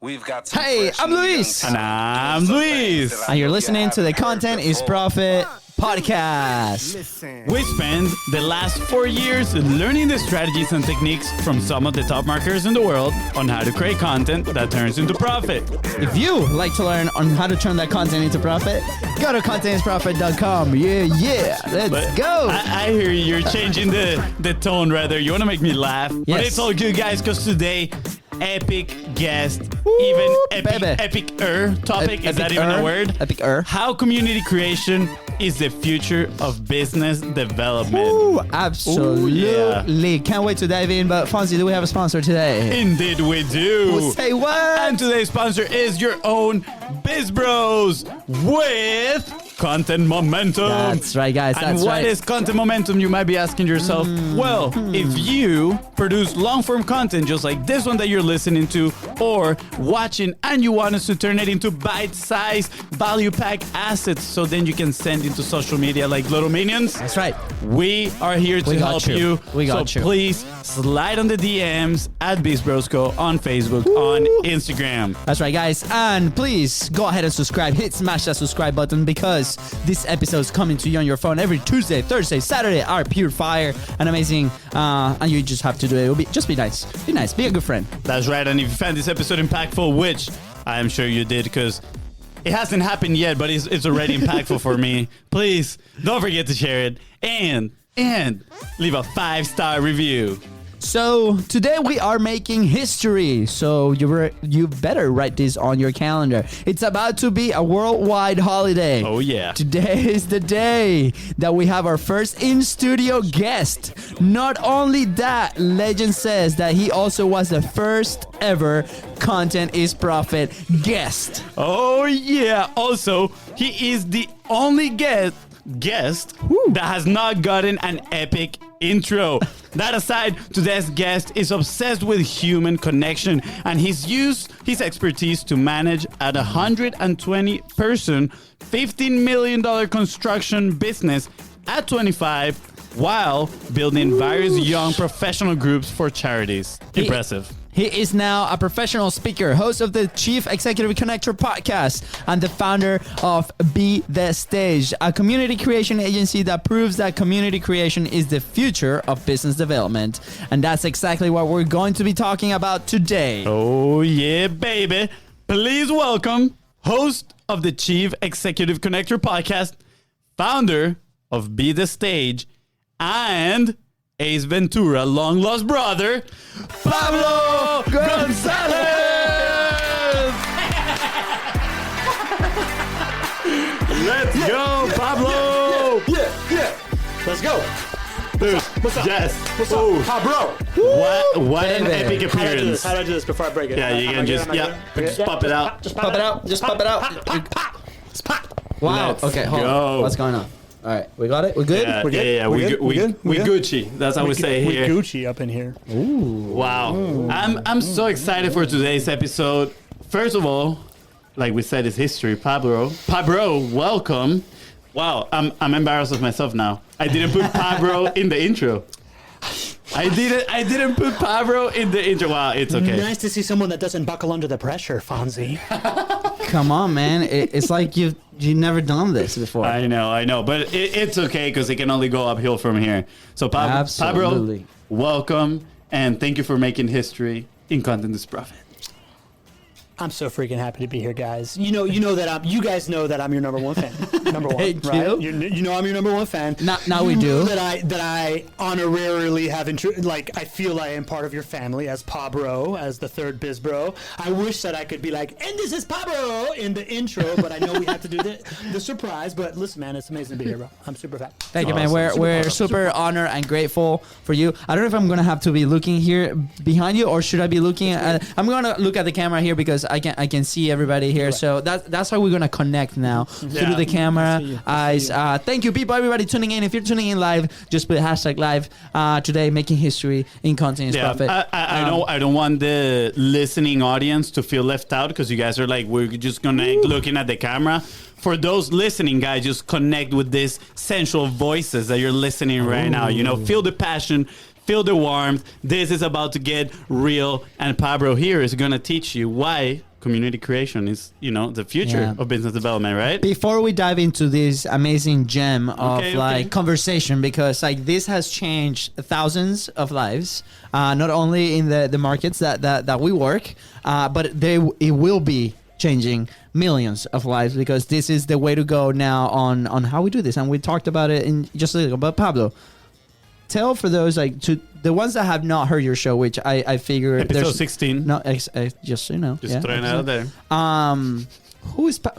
Hey, I'm Luis. And I'm Luis. And you're listening to the Content is Profit podcast. We spent the last 4 years learning the strategies and techniques from some of the top marketers in the world on how to create content that turns into profit. If you like to learn on how to turn that content into profit, go to contentisprofit.com. Yeah. Let's go. I hear you're changing the tone rather. You want to make me laugh. Yes. But it's all good, guys, because today, epic guest, Woo, even baby. epic-er topic. Is that even a word? Epic-er. How community creation is the future of business development. Ooh, absolutely. Ooh, yeah. Can't wait to dive in. But Fonzie, do we have a sponsor today? Indeed we do. Say what? And today's sponsor is your own Biz Bros with Content Momentum. That's right, guys. And That's what right. is Content Momentum? You might be asking yourself. Well, if you produce long-form content just like this one that you're listening to or watching, and you want us to turn it into bite-sized, value-packed assets so then you can send into social media like little minions. That's right. We are here to help you. We got so you. please slide on the DMs at BeastBrosco on Facebook, on Instagram. That's right, guys. And please go ahead and subscribe. Smash that subscribe button because this episode is coming to you on your phone every Tuesday, Thursday, Saturday. Are pure fire and amazing. And you just have to do it. It'll just be nice. Be nice. Be a good friend. That's right. And if you found this episode impactful, which I am sure you did because it hasn't happened yet, but it's already impactful for me, please don't forget to share it and leave a 5-star review. So today we are making history. So you better write this on your calendar. It's about to be a worldwide holiday. Oh, yeah. Today is the day that we have our first in-studio guest. Not only that, legend says that he also was the first ever Content is Profit guest. Oh, yeah. Also, he is the only guest that has not gotten an epic intro. That aside, today's guest is obsessed with human connection, and he's used his expertise to manage a 120-person, $15 million construction business at 25 while building various young professional groups for charities. Impressive. He is now a professional speaker, host of the Chief Executive Connector podcast, and the founder of Be The Stage, a community creation agency that proves that community creation is the future of business development. And that's exactly what we're going to be talking about today. Oh, yeah, baby. Please welcome host of the Chief Executive Connector podcast, founder of Be The Stage, and Ace Ventura, long lost brother, Pablo Gonzalez. Let's go, Pablo. Yeah. Let's go. Dude, What's up? yes. What's Ooh. up? Bro. What an Baby. epic How do I do appearance. this? How do I do this before I break it? Yeah, you can just pop it out. Just Pop it out. Just pop it out. Just pop. Wow. Let's Okay, hold go. on. What's going on? All right, we got it? We good? Yeah, We good? yeah. We We good? We good? we We good? Gucci. That's how we say We here. Gucci up in here. Wow. I'm so excited for today's episode. First of all, like we said, it's history. Pablo, welcome. Wow, I'm embarrassed of myself now. I didn't put Pablo in the intro. I didn't put Pablo in the intro. Wow, it's okay. Nice to see someone that doesn't buckle under the pressure, Fonzie. Come on, man. It's like you've never done this before. I know, but it's okay because it can only go uphill from here. So Pablo, Absolutely. welcome, and thank you for making history in Content is Profit. I'm so freaking happy to be here, guys. You know that you guys know that I'm your number one fan. Number one, Thank right? you. You know I'm your number one fan. Now we You do. know that I honorarily have I feel I am part of your family as Pablo, as the third biz bro. I wish that I could be like, and this is Pablo in the intro, but I know we have to do the surprise. But listen, man, it's amazing to be here, bro. I'm super fat. Thank you, man. Awesome. We're super honored and grateful for you. I don't know if I'm gonna have to be looking here behind you, or should I be looking at? I'm gonna look at the camera here because I can see everybody here. So that's how we're gonna connect now through the camera, eyes. Thank you, people, everybody tuning in. If you're tuning in live, just put hashtag live today, making history in Content is Profit. I don't want the listening audience to feel left out because you guys are like, we're just connect looking at the camera. For those listening, guys, just connect with these sensual voices that you're listening right now. You know, feel the passion, feel the warmth. This is about to get real, and Pablo here is going to teach you why community creation is, the future Yeah. of business development, right? Before we dive into this amazing gem of Okay. conversation, because this has changed thousands of lives, not only in the markets that we work, but it will be changing millions of lives, because this is the way to go now on how we do this. And we talked about it in just a little. But Pablo, tell for those to the ones that have not heard your show, which I figure Episode 16. No, just so you know, Just throwing it out there.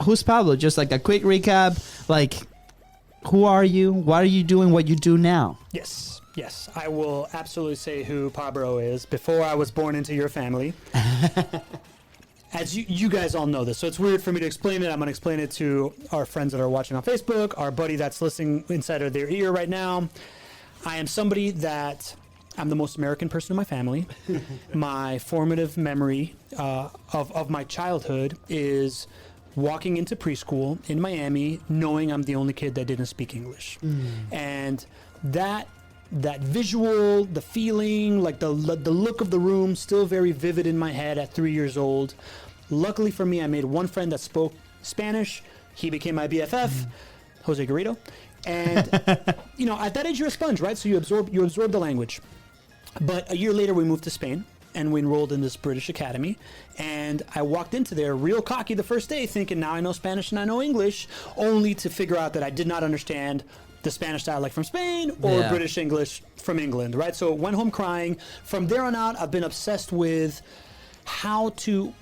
Who's Pablo? Just like a quick recap. Like, who are you? Why are you doing what you do now? Yes, I will absolutely say who Pablo is. Before I was born into your family, as you guys all know this, so it's weird for me to explain it. I'm going to explain it to our friends that are watching on Facebook, our buddy that's listening inside of their ear right now. I am somebody that I'm the most American person in my family. My formative memory of my childhood is walking into preschool in Miami, knowing I'm the only kid that didn't speak English. And that visual, the feeling, like the look of the room, still very vivid in my head at 3 years old. Luckily for me, I made one friend that spoke Spanish. He became my BFF, Jose Garrido. And, at that age, you're a sponge, right? So you absorb the language. But a year later, we moved to Spain, and we enrolled in this British academy. And I walked into there real cocky the first day, thinking now I know Spanish and I know English, only to figure out that I did not understand the Spanish dialect from Spain or British English from England, right? So went home crying. From there on out, I've been obsessed with how to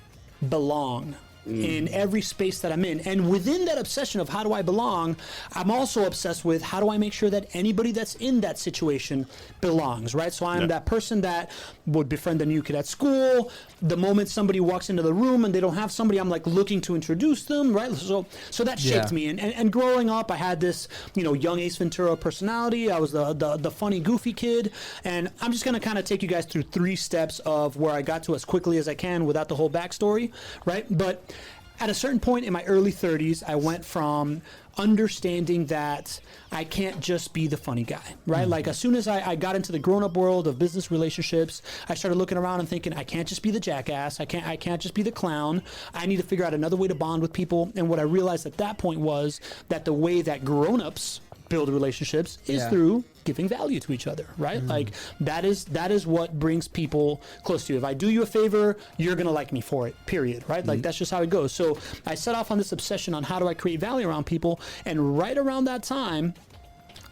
belong in every space that I'm in. And within that obsession of how do I belong, I'm also obsessed with how do I make sure that anybody that's in that situation belongs, right? So I'm that person that would befriend a new kid at school. The moment somebody walks into the room and they don't have somebody, I'm like looking to introduce them, right? So that shaped me. And growing up, I had this, young Ace Ventura personality. I was the funny, goofy kid. And I'm just going to kind of take you guys through 3 steps of where I got to as quickly as I can without the whole backstory, right? But at a certain point in my early 30s, I went from understanding that I can't just be the funny guy, right? Like as soon as I got into the grown-up world of business relationships, I started looking around and thinking, I can't just be the jackass. I can't just be the clown. I need to figure out another way to bond with people. And what I realized at that point was that the way that grown-ups build relationships is through giving value to each other, right? Like that is what brings people close to you. If I do you a favor, you're gonna like me for it, period, right? Like that's just how it goes. So I set off on this obsession on how do I create value around people, and right around that time,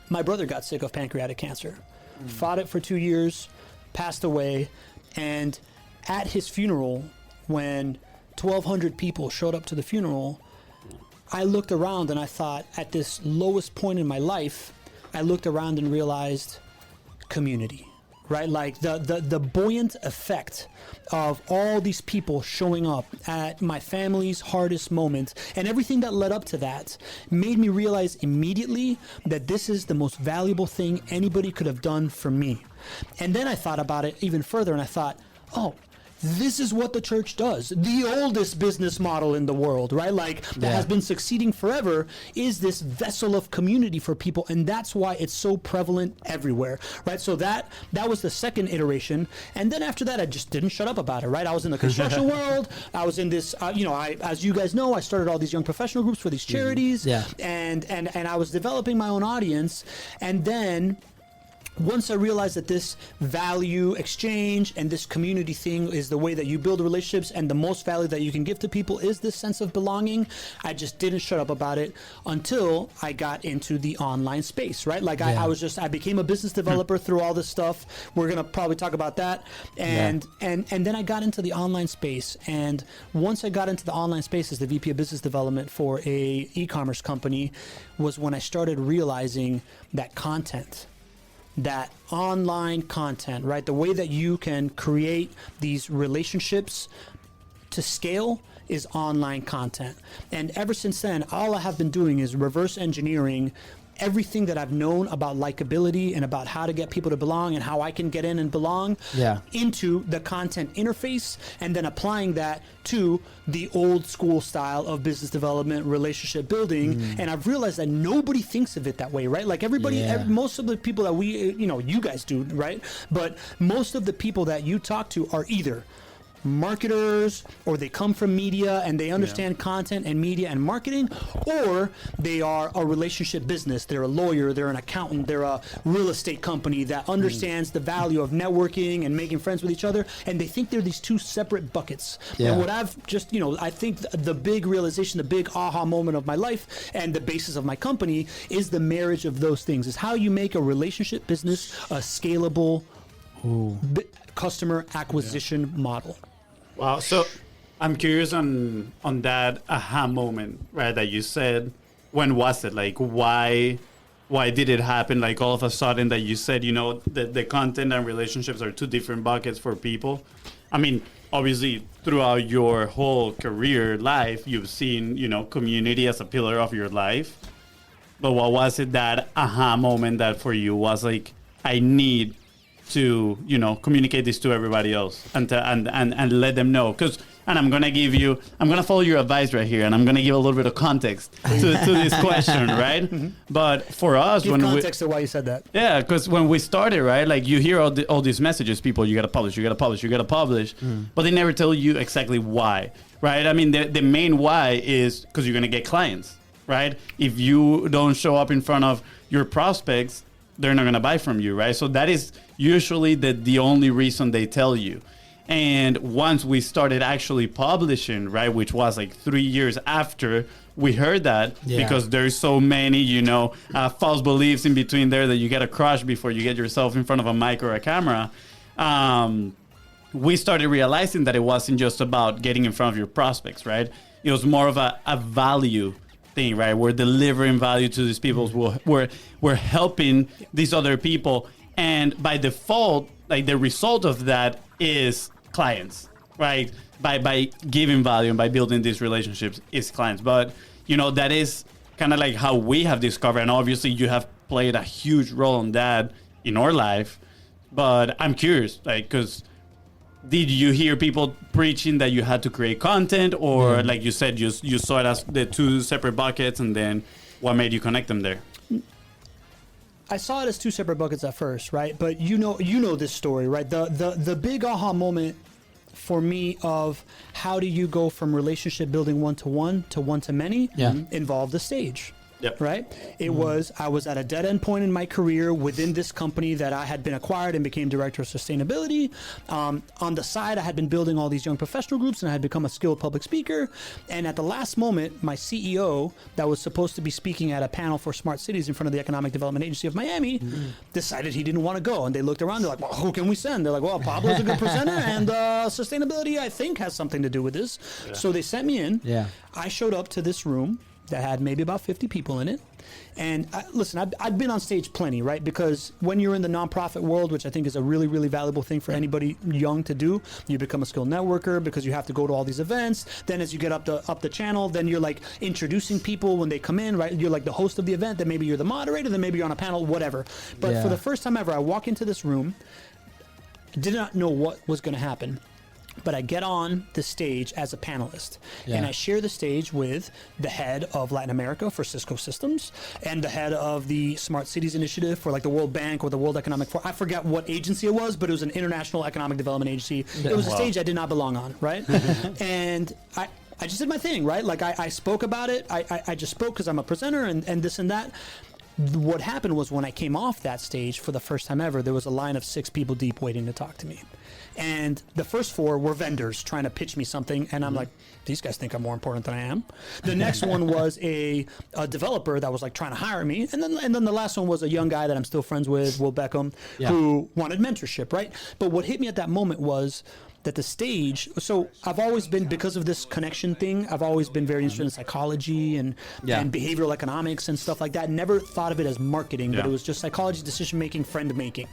my brother got sick of pancreatic cancer, fought it for 2 years, passed away, and at his funeral, when 1,200 people showed up to the funeral, I looked around and I thought, at this lowest point in my life, I looked around and realized community, right? Like the buoyant effect of all these people showing up at my family's hardest moment and everything that led up to that made me realize immediately that this is the most valuable thing anybody could have done for me. And then I thought about it even further and I thought, oh, this is what the church does. The oldest business model in the world, right? Like that has been succeeding forever is this vessel of community for people. And that's why it's so prevalent everywhere, right? So that was the second iteration. And then after that, I just didn't shut up about it, right? I was in the construction world. I was in this, as you guys know, I started all these young professional groups for these charities. And I was developing my own audience. And then once I realized that this value exchange and this community thing is the way that you build relationships and the most value that you can give to people is this sense of belonging, I just didn't shut up about it until I got into the online space, right? Like I became a business developer through all this stuff. We're going to probably talk about that. And then I got into the online space. And once I got into the online space as the VP of business development for a e-commerce company was when I started realizing that content, that online content, right? The way that you can create these relationships to scale is online content. And ever since then, all I have been doing is reverse engineering everything that I've known about likability and about how to get people to belong and how I can get in and belong into the content interface, and then applying that to the old school style of business development, relationship building. And I've realized that nobody thinks of it that way, right? Like everybody, most of the people that you guys do, right? But most of the people that you talk to are either marketers, or they come from media and they understand content and media and marketing, or they are a relationship business. They're a lawyer, they're an accountant, they're a real estate company that understands the value of networking and making friends with each other, and they think they're these two separate buckets. And what I've just, I think the big realization, the big aha moment of my life and the basis of my company is the marriage of those things, is how you make a relationship business a scalable customer acquisition model. Wow. So I'm curious on that aha moment, right? That you said, when was it? Like, why did it happen? Like, all of a sudden that you said, the content and relationships are two different buckets for people. I mean, obviously, throughout your whole career life, you've seen, community as a pillar of your life. But what was it, that aha moment that for you was like, I need to communicate this to everybody else and let them know? And I'm gonna follow your advice right here, and I'm gonna give a little bit of context to this question, right? But for us, give context to why you said that. Yeah, because when we started, right, like, you hear all these messages, people, you gotta publish, but they never tell you exactly why, right? I mean, the main why is because you're gonna get clients, right? If you don't show up in front of your prospects, they're not going to buy from you, right? So that is usually the only reason they tell you. And once we started actually publishing, right, which was like 3 years after we heard that, because there's so many, false beliefs in between there that you get a crush before you get yourself in front of a mic or a camera, we started realizing that it wasn't just about getting in front of your prospects, right? It was more of a value thing, right? We're delivering value to these people. We're helping these other people, and by default, like, the result of that is clients, right? By giving value and by building these relationships is clients. But that is kind of like how we have discovered, and obviously you have played a huge role in that in our life. But I'm curious, like, because did you hear people preaching that you had to create content, or like you said, you saw it as the two separate buckets, and then what made you connect them there? I saw it as two separate buckets at first, right? But you know this story, right? The big aha moment for me of how do you go from relationship building one-to-one to one-to-many involved the stage. Yep. Right? I was at a dead end point in my career within this company that I had been acquired and became director of sustainability. On the side, I had been building all these young professional groups, and I had become a skilled public speaker. And at the last moment, my CEO, that was supposed to be speaking at a panel for smart cities in front of the Economic Development Agency of Miami, decided he didn't want to go. And they looked around, they're like, well, who can we send? They're like, well, Pablo's a good presenter, and sustainability, I think, has something to do with this. Yeah. So they sent me in. Yeah. I showed up to this room that had maybe about 50 people in it. And listen, I've been on stage plenty, right? Because when you're in the nonprofit world, which I think is a really, really valuable thing for anybody young to do, you become a skilled networker because you have to go to all these events. Then as you get up the channel, then you're like introducing people when they come in, right? You're like the host of the event, then maybe you're the moderator, then maybe you're on a panel, whatever. But for the first time ever, I walk into this room, did not know what was going to happen. But I get on the stage as a panelist, and I share the stage with the head of Latin America for Cisco Systems and the head of the Smart Cities Initiative for like the World Bank or the World Economic Forum. I forgot what agency it was, but it was an international economic development agency. It was a stage I did not belong on, right? And I just did my thing, right? Like I spoke about it. I just spoke because I'm a presenter and this and that. What happened was when I came off that stage for the first time ever, there was a line of 6 people deep waiting to talk to me. And the first 4 were vendors trying to pitch me something. And I'm like, these guys think I'm more important than I am. The next one was a developer that was like trying to hire me. And then the last one was a young guy that I'm still friends with, Will Beckham, who wanted mentorship, right? But what hit me at that moment was that the stage, so I've always been, because of this connection thing, I've always been very interested in psychology and behavioral economics and stuff like that. Never thought of it as marketing, but it was just psychology, decision-making, friend-making.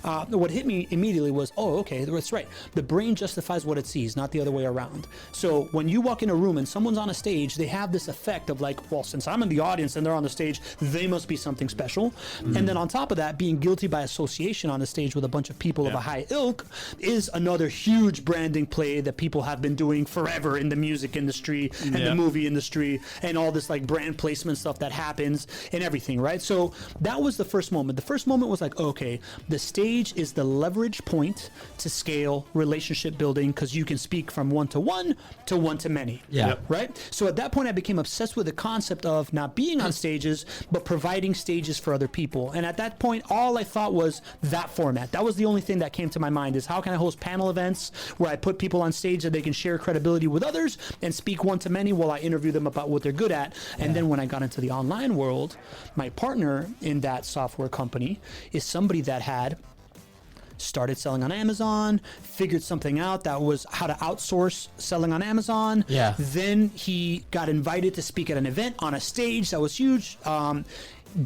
What hit me immediately was, oh, okay, that's right. The brain justifies what it sees, not the other way around. So when you walk in a room and someone's on a stage, they have this effect of like, well, since I'm in the audience and they're on the stage, they must be something special. And then on top of that, being guilty by association on the stage with a bunch of people of a high ilk is another huge huge branding play that people have been doing forever in the music industry and the movie industry, and all this like brand placement stuff that happens and everything, right? So that was the first moment. The first moment was like, okay, the stage is the leverage point to scale relationship building, because you can speak from one to many. Right? So at that point, I became obsessed with the concept of not being on stages, but providing stages for other people. And at that point, all I thought was that format. That was the only thing that came to my mind, is how can I host panel events where I put people on stage that they can share credibility with others and speak one to many while I interview them about what they're good at. And then when I got into the online world, my partner in that software company is somebody that had started selling on Amazon, figured something out that was how to outsource selling on Amazon. Then he got invited to speak at an event on a stage that was huge.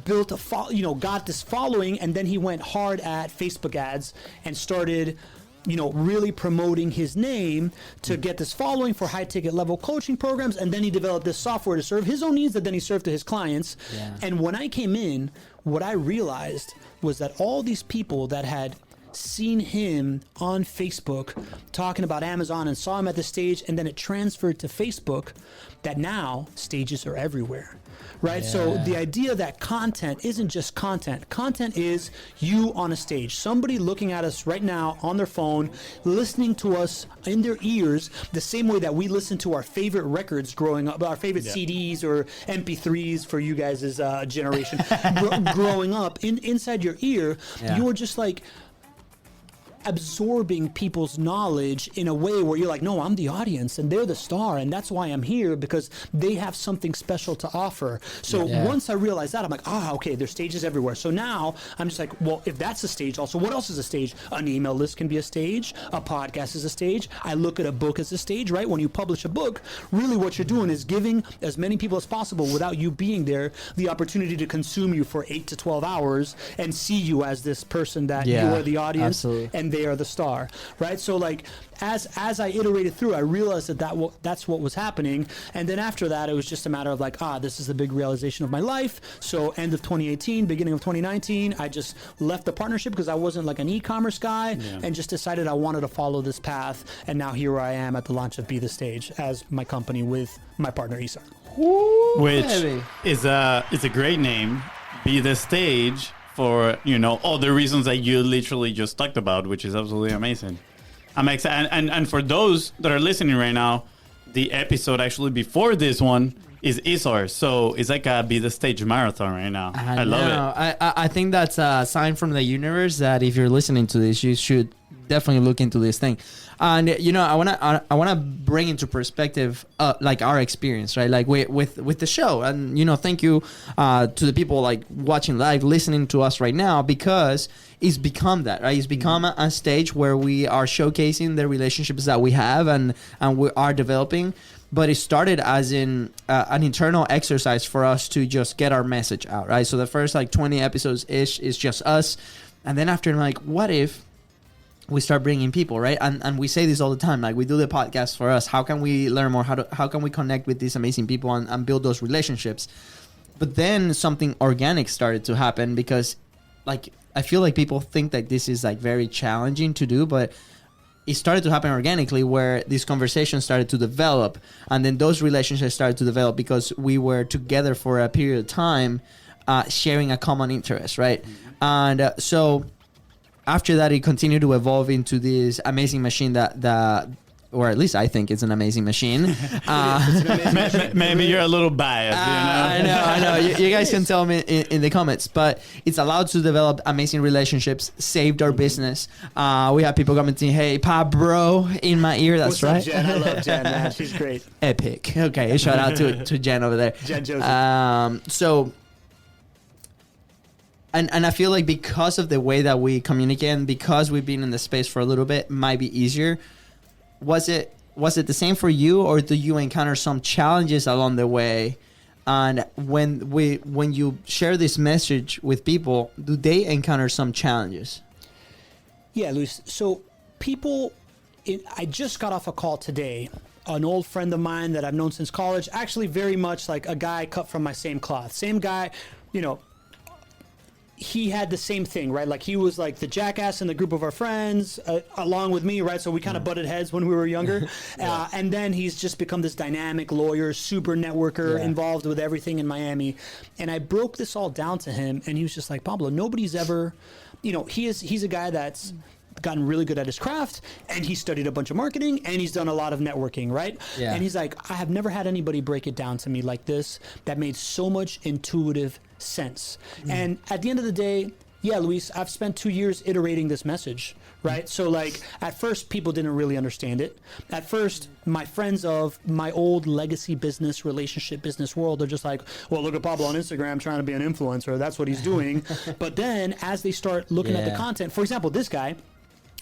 Built a got this following, and then he went hard at Facebook ads and started really promoting his name to get this following for high ticket level coaching programs. And then he developed this software to serve his own needs that then he served to his clients. And when I came in, what I realized was that all these people that had seen him on Facebook talking about Amazon and saw him at the stage, and then it transferred to Facebook, that now stages are everywhere. Right? So the idea that content isn't just content. Content is you on a stage. Somebody looking at us right now on their phone, listening to us in their ears, the same way that we listen to our favorite records growing up, our favorite CDs or MP3s for you guys' generation. Growing up, inside your ear, you're just like absorbing people's knowledge in a way where you're like, no, I'm the audience and they're the star, and that's why I'm here, because they have something special to offer. So once I realized that, I'm like, okay, there's stages everywhere. So now I'm just like, well, if that's a stage, also what else is a stage? An email list can be a stage. A podcast is a stage. I look at a book as a stage, right? When you publish a book, really what you're doing is giving as many people as possible, without you being there, the opportunity to consume you for 8 to 12 hours and see you as this person that you are the audience. And they are the star, right? So like as I iterated through, I realized that's what was happening. And then after that, it was just a matter of like, this is the big realization of my life. So end of 2018, beginning of 2019, I just left the partnership because I wasn't like an e-commerce guy, and just decided I wanted to follow this path. And now here I am at the launch of Be The Stage as my company with my partner Isar. Which is a great name, Be The Stage, for all the reasons that you literally just talked about, which is absolutely amazing. I'm excited, and for those that are listening right now, the episode actually before this one is Isar, so it's like a Be The Stage marathon right now. I love it. I think that's a sign from the universe that if you're listening to this, you should definitely look into this thing. And I wanna bring into perspective like our experience, right? Like with the show, and thank you to the people like watching live, listening to us right now, because it's become that, right? It's become a stage where we are showcasing the relationships that we have and we are developing. But it started as in an internal exercise for us to just get our message out, right? So the first like 20 episodes ish is just us, and then after, like, what if we start bringing people, right? And we say this all the time, like, we do the podcast for us. How can we learn more? How can we connect with these amazing people and build those relationships? But then something organic started to happen, because like I feel like people think that this is like very challenging to do, but it started to happen organically, where these conversations started to develop, and then those relationships started to develop because we were together for a period of time, sharing a common interest, right? And so after that, it continued to evolve into this amazing machine that or at least I think it's an amazing machine. Maybe you're a little biased. I know. You guys can tell me in the comments, but it's allowed to develop amazing relationships, saved our business. We have people commenting, "Hey, Pablo," in my ear. That's right. What's up, Jen? I love Jen, man. She's great. Epic. Okay, shout out to Jen over there. Jen Joseph. So. And I feel like because of the way that we communicate, and because we've been in the space for a little bit, might be easier. Was it the same for you, or do you encounter some challenges along the way? And when you share this message with people, do they encounter some challenges? Yeah, Luis. So people, I just got off a call today. An old friend of mine that I've known since college, actually very much like a guy cut from my same cloth. Same guy, he had the same thing, right? Like he was like the jackass in the group of our friends, along with me, right? So we kind of butted heads when we were younger. And then he's just become this dynamic lawyer, super networker, involved with everything in Miami. And I broke this all down to him, and he was just like, Pablo, nobody's ever, he's a guy that's gotten really good at his craft, and he studied a bunch of marketing, and he's done a lot of networking, right? And he's like, I have never had anybody break it down to me like this that made so much intuitive sense. And at the end of the day, yeah, Luis, I've spent 2 years iterating this message, right? So like at first people didn't really understand it. At first, my friends of my old legacy business, relationship business world are just like, well, look at Pablo on Instagram trying to be an influencer. That's what he's doing. But then as they start looking at the content, for example, this guy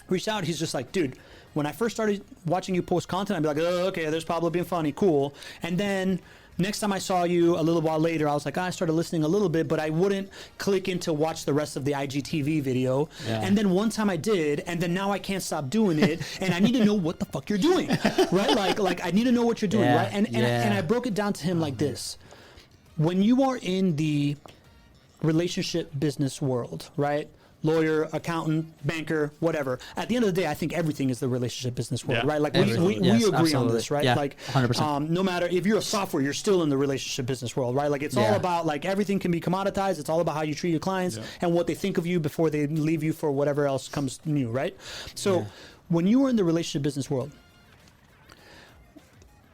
reached out, he's just like, dude, when I first started watching you post content, I'd be like, oh, okay, there's Pablo being funny, cool. And then next time I saw you a little while later, I was like, I started listening a little bit, but I wouldn't click in to watch the rest of the IGTV video. And then one time I did, and then now I can't stop doing it, and I need to know what the fuck you're doing, right? Like I need to know what you're doing, right? And I broke it down to him like this. When you are in the relationship business world, right? Lawyer, accountant, banker, whatever. At the end of the day, I think everything is the relationship business world, right? Like we agree on this, right? Like 100%. No matter if you're a software, you're still in the relationship business world, right? Like it's all about like everything can be commoditized. It's all about how you treat your clients and what they think of you before they leave you for whatever else comes new, right? So when you were in the relationship business world,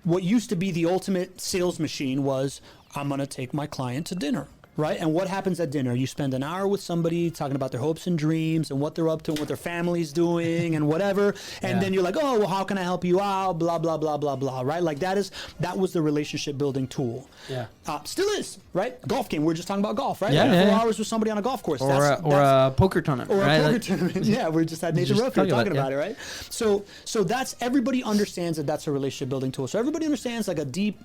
what used to be the ultimate sales machine was, I'm going to take my client to dinner. Right? And what happens at dinner? You spend an hour with somebody talking about their hopes and dreams and what they're up to and what their family's doing and whatever. And then you're like, oh, well, how can I help you out? Blah, blah, blah, blah, blah. Right? Like that was the relationship building tool. Still is, right? Golf game. We're just talking about golf, right? 4 hours with somebody on a golf course. Or a poker tournament. Or right? a poker tournament. Yeah, we just had Nathan Ruff here talking about it, right? So that's, everybody understands that that's a relationship building tool. So everybody understands like a deep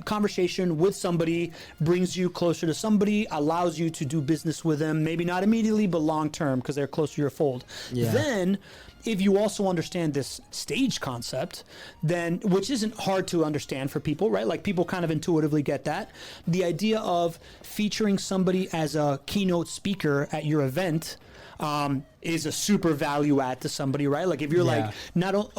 conversation with somebody brings you closer to somebody, allows you to do business with them, maybe not immediately, but long term because they're close to your fold. Then if you also understand this stage concept, then, which isn't hard to understand for people, right? Like people kind of intuitively get that. The idea of featuring somebody as a keynote speaker at your event is a super value add to somebody, right? Like if you're like,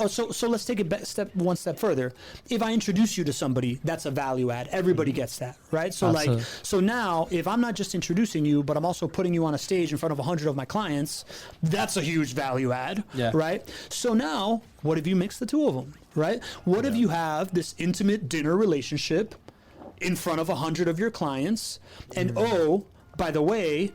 so let's take it one step further. If I introduce you to somebody, that's a value add. Everybody gets that, right? So Absolutely. So now if I'm not just introducing you, but I'm also putting you on a stage in front of 100 of my clients, that's a huge value add, right? So now what if you mix the two of them, right? What if you have this intimate dinner relationship in front of 100 of your clients and oh, by the way,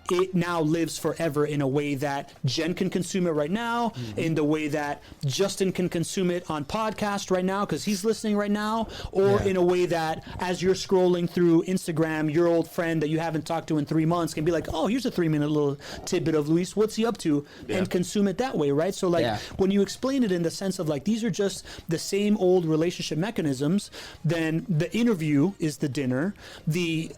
it now lives forever in a way that Jen can consume it right now, in the way that Justin can consume it on podcast right now because he's listening right now, or in a way that as you're scrolling through Instagram, your old friend that you haven't talked to in 3 months can be like, oh, here's a 3-minute little tidbit of Luis, what's he up to? And consume it that way, right? So like when you explain it in the sense of like these are just the same old relationship mechanisms, then the interview is the dinner, the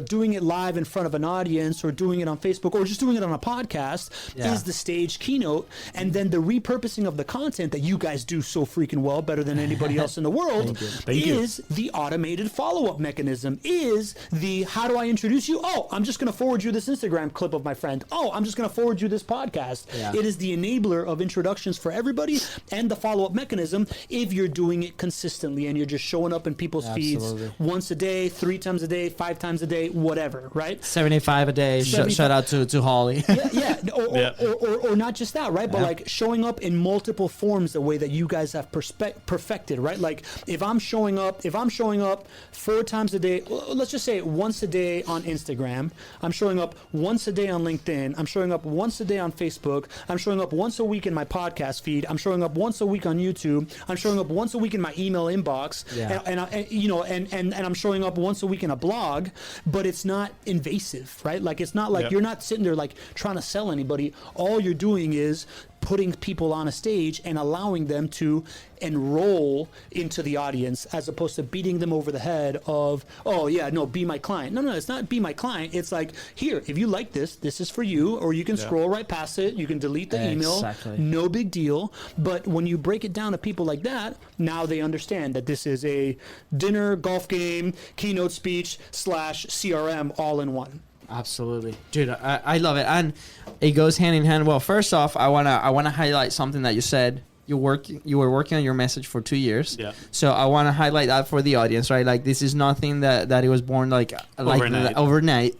doing it live in front of an audience or doing it on Facebook or just doing it on a podcast is the stage keynote, and then the repurposing of the content that you guys do so freaking well, better than anybody else in the world, is the automated follow-up mechanism, is the how do I introduce you? Oh, I'm just going to forward you this Instagram clip of my friend. Oh, I'm just going to forward you this podcast. It is the enabler of introductions for everybody and the follow-up mechanism if you're doing it consistently and you're just showing up in people's feeds once a day, 3 times a day, 5 times a day, whatever, right? 75 a day. Shout out to Holly. Or not just that, right? But like showing up in multiple forms the way that you guys have perfected, right? Like if I'm showing up 4 times a day, let's just say once a day on Instagram, I'm showing up once a day on LinkedIn, I'm showing up once a day on Facebook, I'm showing up once a week in my podcast feed, I'm showing up once a week on YouTube, I'm showing up once a week in my email inbox, and I'm showing up once a week in a blog, but it's not invasive, right? Like it's not like you're not sitting there like trying to sell anybody. All you're doing is putting people on a stage and allowing them to enroll into the audience as opposed to beating them over the head of, oh yeah, no, be my client. No, it's not be my client. It's like, here, if you like this is for you, or you can scroll right past it. You can delete the email. No big deal. But when you break it down to people like that, now they understand that this is a dinner, golf game, keynote speech / CRM all in one. Absolutely, dude. I love it, and it goes hand in hand. Well, first off, I wanna highlight something that you said. You were working on your message for 2 years. Yeah. So I want to highlight that for the audience, right? Like this is nothing that it was born like overnight.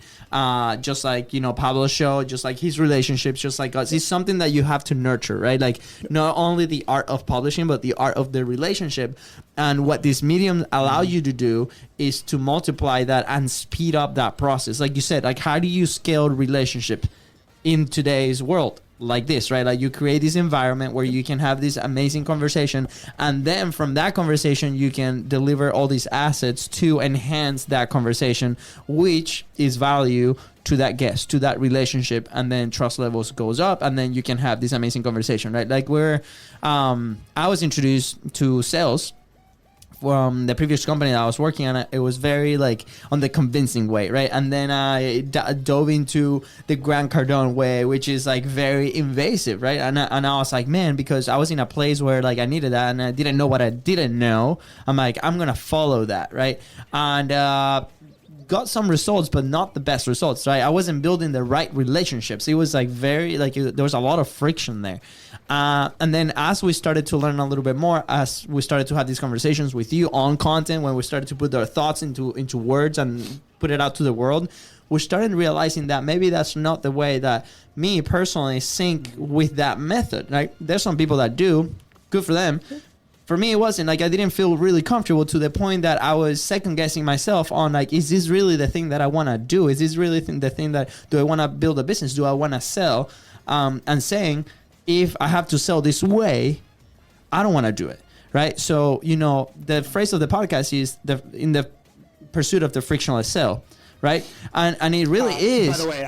Just like, you know, Pablo's show, just like his relationships, just like us. It's something that you have to nurture, right? Like not only the art of publishing, but the art of the relationship. And what this medium allow you to do is to multiply that and speed up that process. Like you said, like how do you scale relationship in today's world? Like this, right? Like you create this environment where you can have this amazing conversation, and then from that conversation you can deliver all these assets to enhance that conversation, which is value to that guest, to that relationship, and then trust levels goes up, and then you can have this amazing conversation, right? Like I was introduced to sales from the previous company that I was working on. It was very like on the convincing way, right? And then I dove into the Grant Cardone way, which is like very invasive, right? And I was like, man, because I was in a place where like I needed that and I didn't know what I didn't know. I'm like, I'm gonna follow that, right? And got some results, but not the best results, right? I wasn't building the right relationships. It was like very like there was a lot of friction there. And then as we started to learn a little bit more, as we started to have these conversations with you on content, when we started to put our thoughts into words and put it out to the world, we started realizing that maybe that's not the way that me personally sync with that method, right? There's some people that do, good for them. For me, it wasn't. Like I didn't feel really comfortable to the point that I was second guessing myself on like, is this really the thing that I want to do? Is this really the thing that, do I want to build a business? Do I want to sell? And saying, if I have to sell this way, I don't want to do it, right? So, you know, the phrase of the podcast is in the pursuit of the frictionless sale, right? And it really is. By the way,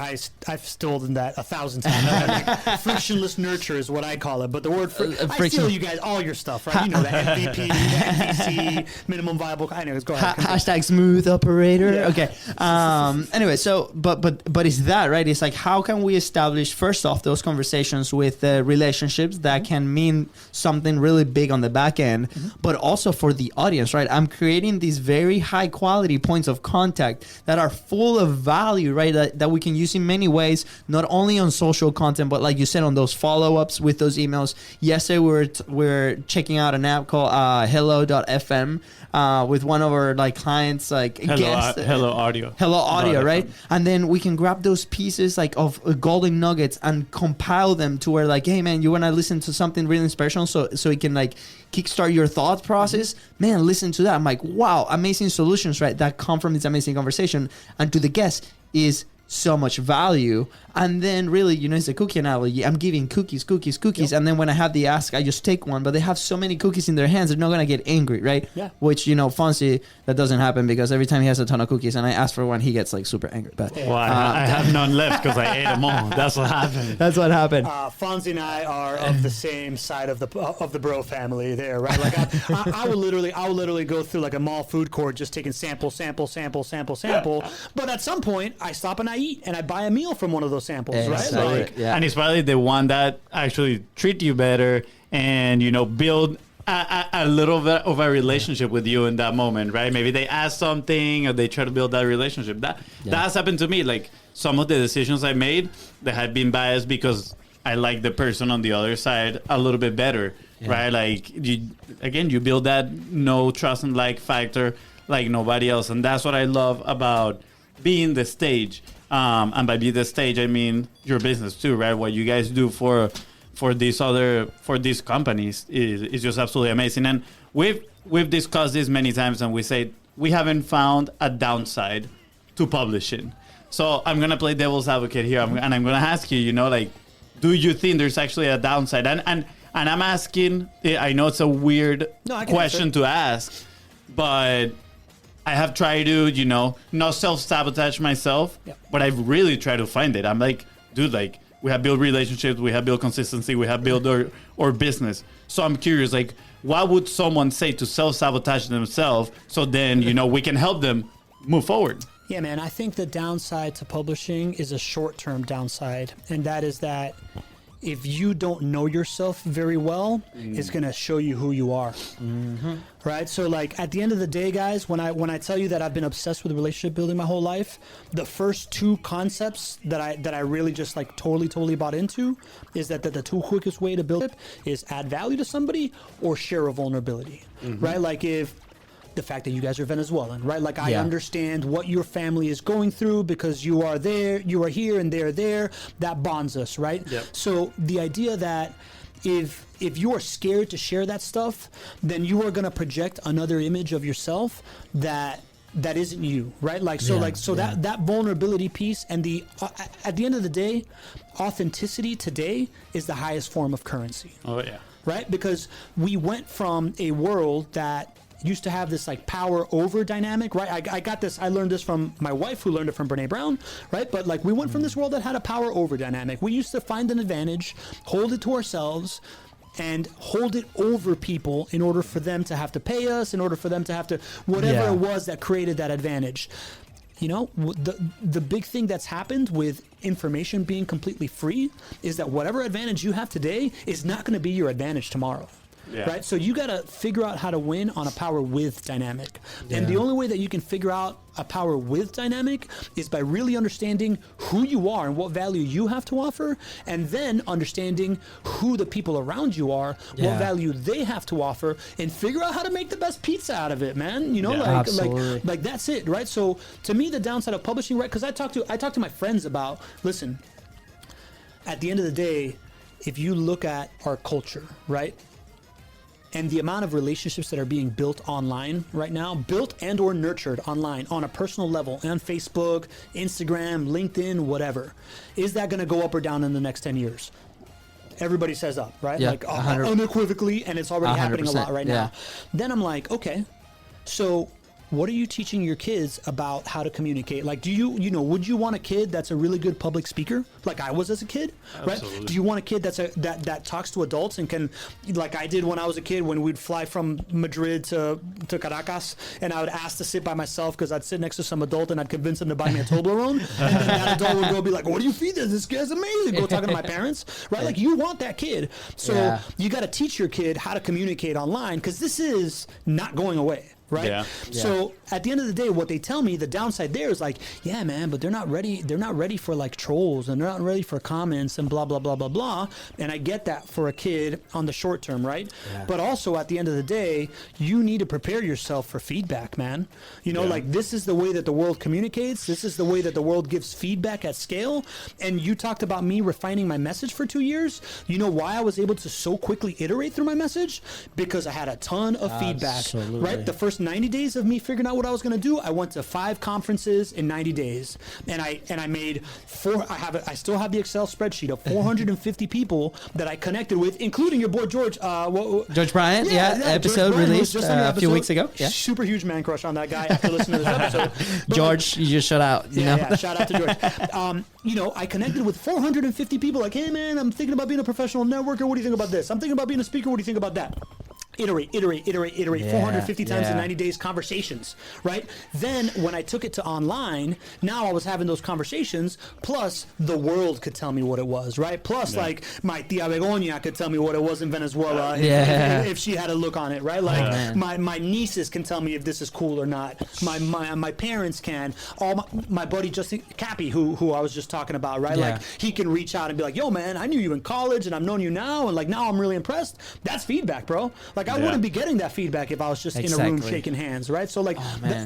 I've stolen that 1,000 times. Like, frictionless nurture is what I call it. But the word I steal you guys all your stuff, right? You know, the MVP, the MVC, minimum viable. I know. Go ahead. Hashtag smooth operator. Yeah. Okay. Anyway, so but it's that, right? It's like, how can we establish first off those conversations with relationships that can mean something really big on the back end, but also for the audience, right? I'm creating these very high quality points of contact that are full of value, right? That we can use in many ways, not only on social content, but like you said, on those follow-ups with those emails. Yesterday, we're checking out an app called hello.fm with one of our like clients, like guests. Hello Audio, right? And then we can grab those pieces like of golden nuggets and compile them to where like, hey man, you want to listen to something really inspirational, so it can like kickstart your thought process. Man, listen to that. I'm like, wow, amazing solutions, right? That come from this amazing conversation, and to the guest is so much value. And then really, you know, it's a cookie analogy. I'm giving cookies. Yep. And then when I have the ask, I just take one, but they have so many cookies in their hands, they're not going to get angry, right? Yeah. Which, you know, Fonzie, that doesn't happen, because every time he has a ton of cookies and I ask for one, he gets like super angry. But well, I have none left because I ate them all. That's what happened. That's what happened. Fonzie and I are of the same side of the bro family there, right? Like I will literally go through like a mall food court just taking sample. But at some point, I stop and I eat and I buy a meal from one of those samples, right? Like, yeah. And it's probably the one that actually treat you better and, you know, build a little bit of a relationship with you in that moment, right? Maybe they ask something or they try to build that relationship. That has happened to me. Like some of the decisions I made that had been biased because I like the person on the other side a little bit better, right? Like you build that know, trust, and like factor like nobody else. And that's what I love about being the stage. And by be the stage, I mean your business too, right? What you guys do for these companies is just absolutely amazing. And we've discussed this many times, and we say we haven't found a downside to publishing. So I'm gonna play devil's advocate here, and I'm gonna ask you, you know, like, do you think there's actually a downside? And I'm asking. I know it's a weird question to ask, but I have tried to, you know, not self-sabotage myself, but I've really tried to find it. I'm like, dude, like, we have built relationships, we have built consistency, we have built our business. So I'm curious, like, what would someone say to self-sabotage themselves so then, you know, we can help them move forward? Yeah, man, I think the downside to publishing is a short-term downside, and that is that if you don't know yourself very well, it's going to show you who you are. Right? So like at the end of the day, guys, when I tell you that I've been obsessed with relationship building my whole life, the first two concepts that I really just like totally bought into is that the two quickest way to build it is add value to somebody or share a vulnerability. Right? Like if the fact that you guys are Venezuelan, right? Like I understand what your family is going through because you are there, you are here and they're there. That bonds us, right? Yep. So the idea that if you are scared to share that stuff, then you are going to project another image of yourself that isn't you, right? Like so, that vulnerability piece and the at the end of the day, authenticity today is the highest form of currency. Oh yeah. Right? Because we went from a world that used to have this like power over dynamic, right? I learned this from my wife who learned it from Brene Brown, right? But like we went from this world that had a power over dynamic. We used to find an advantage, hold it to ourselves, and hold it over people in order for them to have to pay us, in order for them to have to, whatever it was that created that advantage. You know, the big thing that's happened with information being completely free is that whatever advantage you have today is not going to be your advantage tomorrow. Yeah. Right? So you got to figure out how to win on a power with dynamic. Yeah. And the only way that you can figure out a power with dynamic is by really understanding who you are and what value you have to offer, and then understanding who the people around you are, what value they have to offer, and figure out how to make the best pizza out of it, man. You know, like that's it, right? So to me, the downside of publishing, right? Because I talk to my friends about, listen, at the end of the day, if you look at our culture, right? And the amount of relationships that are being built online right now, built and or nurtured online on a personal level, on Facebook, Instagram, LinkedIn, whatever, is that going to go up or down in the next 10 years? Everybody says up, right? Yeah, like unequivocally, and it's already happening a lot right now. Then I'm like, okay, so what are you teaching your kids about how to communicate? Like, do you would you want a kid that's a really good public speaker, like I was as a kid, Absolutely. right? Do you want a kid that talks to adults and can, like I did when I was a kid, when we'd fly from Madrid to Caracas, and I would ask to sit by myself because I'd sit next to some adult and I'd convince them to buy me a Toblerone, and then that adult would go be like, "What do you feed this? This guy's amazing." Go talking to my parents, right? Like you want that kid, so you got to teach your kid how to communicate online because this is not going away. Right. Yeah. So at the end of the day, what they tell me, the downside there is like, yeah, man, but they're not ready. They're not ready for like trolls, and they're not ready for comments and blah, blah, blah, blah, blah. And I get that for a kid on the short term. Right. Yeah. But also at the end of the day, you need to prepare yourself for feedback, man. You know, like this is the way that the world communicates. This is the way that the world gives feedback at scale. And you talked about me refining my message for 2 years. You know why I was able to so quickly iterate through my message? Because I had a ton of feedback, right? The first 90 days of me figuring out what I was going to do, I went to 5 conferences in 90 days, and I made 4. I still have the Excel spreadsheet of 450 people that I connected with, including your boy George. George Bryant, episode Bryant released a few weeks ago. Yeah. Super huge man crush on that guy after listening to this episode. But George, you just shut out. You know? Shout out to George. You know, I connected with 450 people. Like, hey man, I'm thinking about being a professional networker. What do you think about this? I'm thinking about being a speaker. What do you think about that? Iterate, 450 times in 90 days, conversations, right? Then when I took it to online, now I was having those conversations, plus the world could tell me what it was, right? Plus like my tia Begonia could tell me what it was in Venezuela if she had a look on it, right? Like my nieces can tell me if this is cool or not. My parents can. My buddy Justin Cappy, who I was just talking about, right? Yeah. Like he can reach out and be like, yo man, I knew you in college and I've known you now, and like now I'm really impressed. That's feedback, bro. Like I wouldn't be getting that feedback if I was just in a room shaking hands, right? So like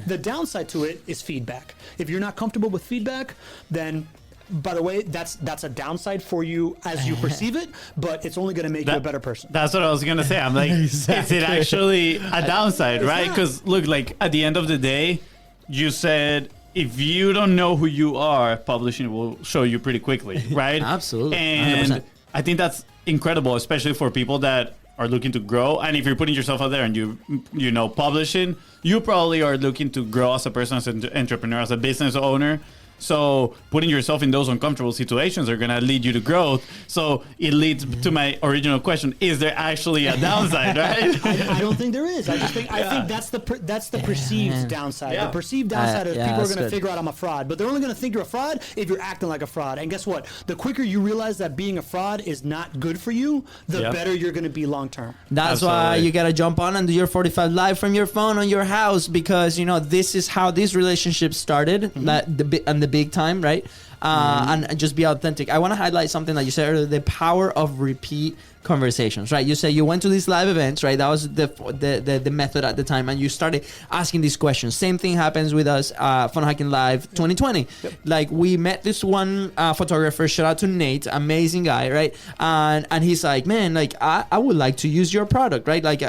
the downside to it is feedback. If you're not comfortable with feedback, then by the way, that's a downside for you as you perceive it, but it's only going to make you a better person. That's what I was going to say. I'm like, is it actually a downside, right? Because look, like at the end of the day, you said if you don't know who you are, publishing will show you pretty quickly, right? Absolutely. 100%. And I think that's incredible, especially for people that are looking to grow. And if you're putting yourself out there and you know publishing, you probably are looking to grow as a person, as an entrepreneur, as a business owner. So putting yourself in those uncomfortable situations are going to lead you to growth. So it leads to my original question: is there actually a downside? Right? I don't think there is. I think that's the perceived downside. Yeah. The perceived downside is people are that's going to good. figure out I'm a fraud, but they're only going to think you're a fraud if you're acting like a fraud. And guess what? The quicker you realize that being a fraud is not good for you, the Yep. better you're going to be long term. That's why Absolutely. you gotta jump on and do your 45 live from your phone on your house, because this is how these relationships started, that the big time, right? And just be authentic. I want to highlight something that you said earlier: the power of repeat conversations, right? You say you went to these live events, right? That was the method at the time, and you started asking these questions. Same thing happens with us, Fun Hacking Live 2020. Like, we met this one photographer. Shout out to Nate, amazing guy, right? And he's like, man, like I would like to use your product, right? Like,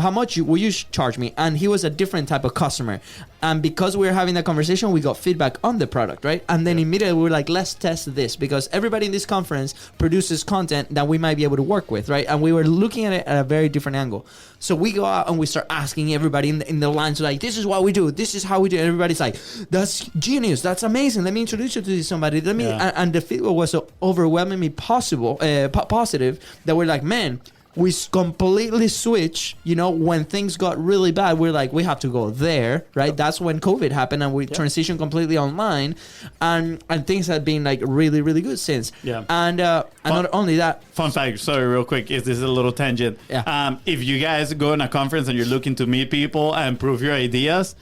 how much will you charge me? And he was a different type of customer, and because we were having that conversation, we got feedback on the product, right? And then immediately we were like, let's test this, because everybody in this conference produces content that we might be able to work with, right? And we were looking at it at a very different angle. So we go out and we start asking everybody in the lines, like, this is what we do, this is how we do it. And everybody's like, that's genius, that's amazing, let me introduce you to somebody, let me and the feedback was so overwhelmingly positive that we're like, man, we completely switch. When things got really bad, we're like, we have to go there, right? That's when COVID happened, and we transitioned completely online, and things have been like really, really good since. Yeah. And not only that. Fun fact, sorry, real quick, is this a little tangent? Yeah. If you guys go in a conference and you're looking to meet people and prove your ideas,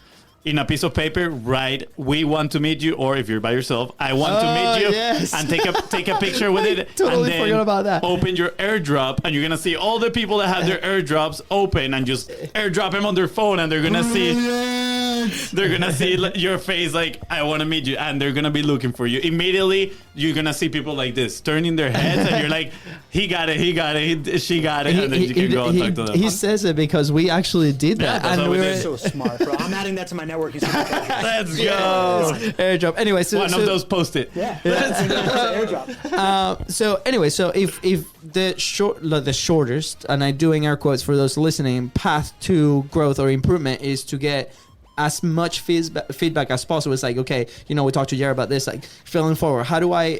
in a piece of paper, write, we want to meet you, or if you're by yourself, I want to meet you, yes. and take a picture with it. Totally and then forgot about that. Open your airdrop, and you're going to see all the people that have their airdrops open, and just airdrop them on their phone, and they're going to see... They're going to see your face like, I want to meet you, and they're going to be looking for you. Immediately, you're going to see people like this, turning their heads, and you're like, he got it, she got it, and then you can go and talk to them. He says it because we actually did that. that's and what we we did. were So smart, bro. I'm adding that to my networking. Let's go. airdrop. Anyway, so One of those post-it. Yeah. Airdrop. So if the shortest, and I'm doing air quotes for those listening, path to growth or improvement is to get as much feedback as possible. It's like, okay, we talked to Jared about this, like, feeling forward. How do I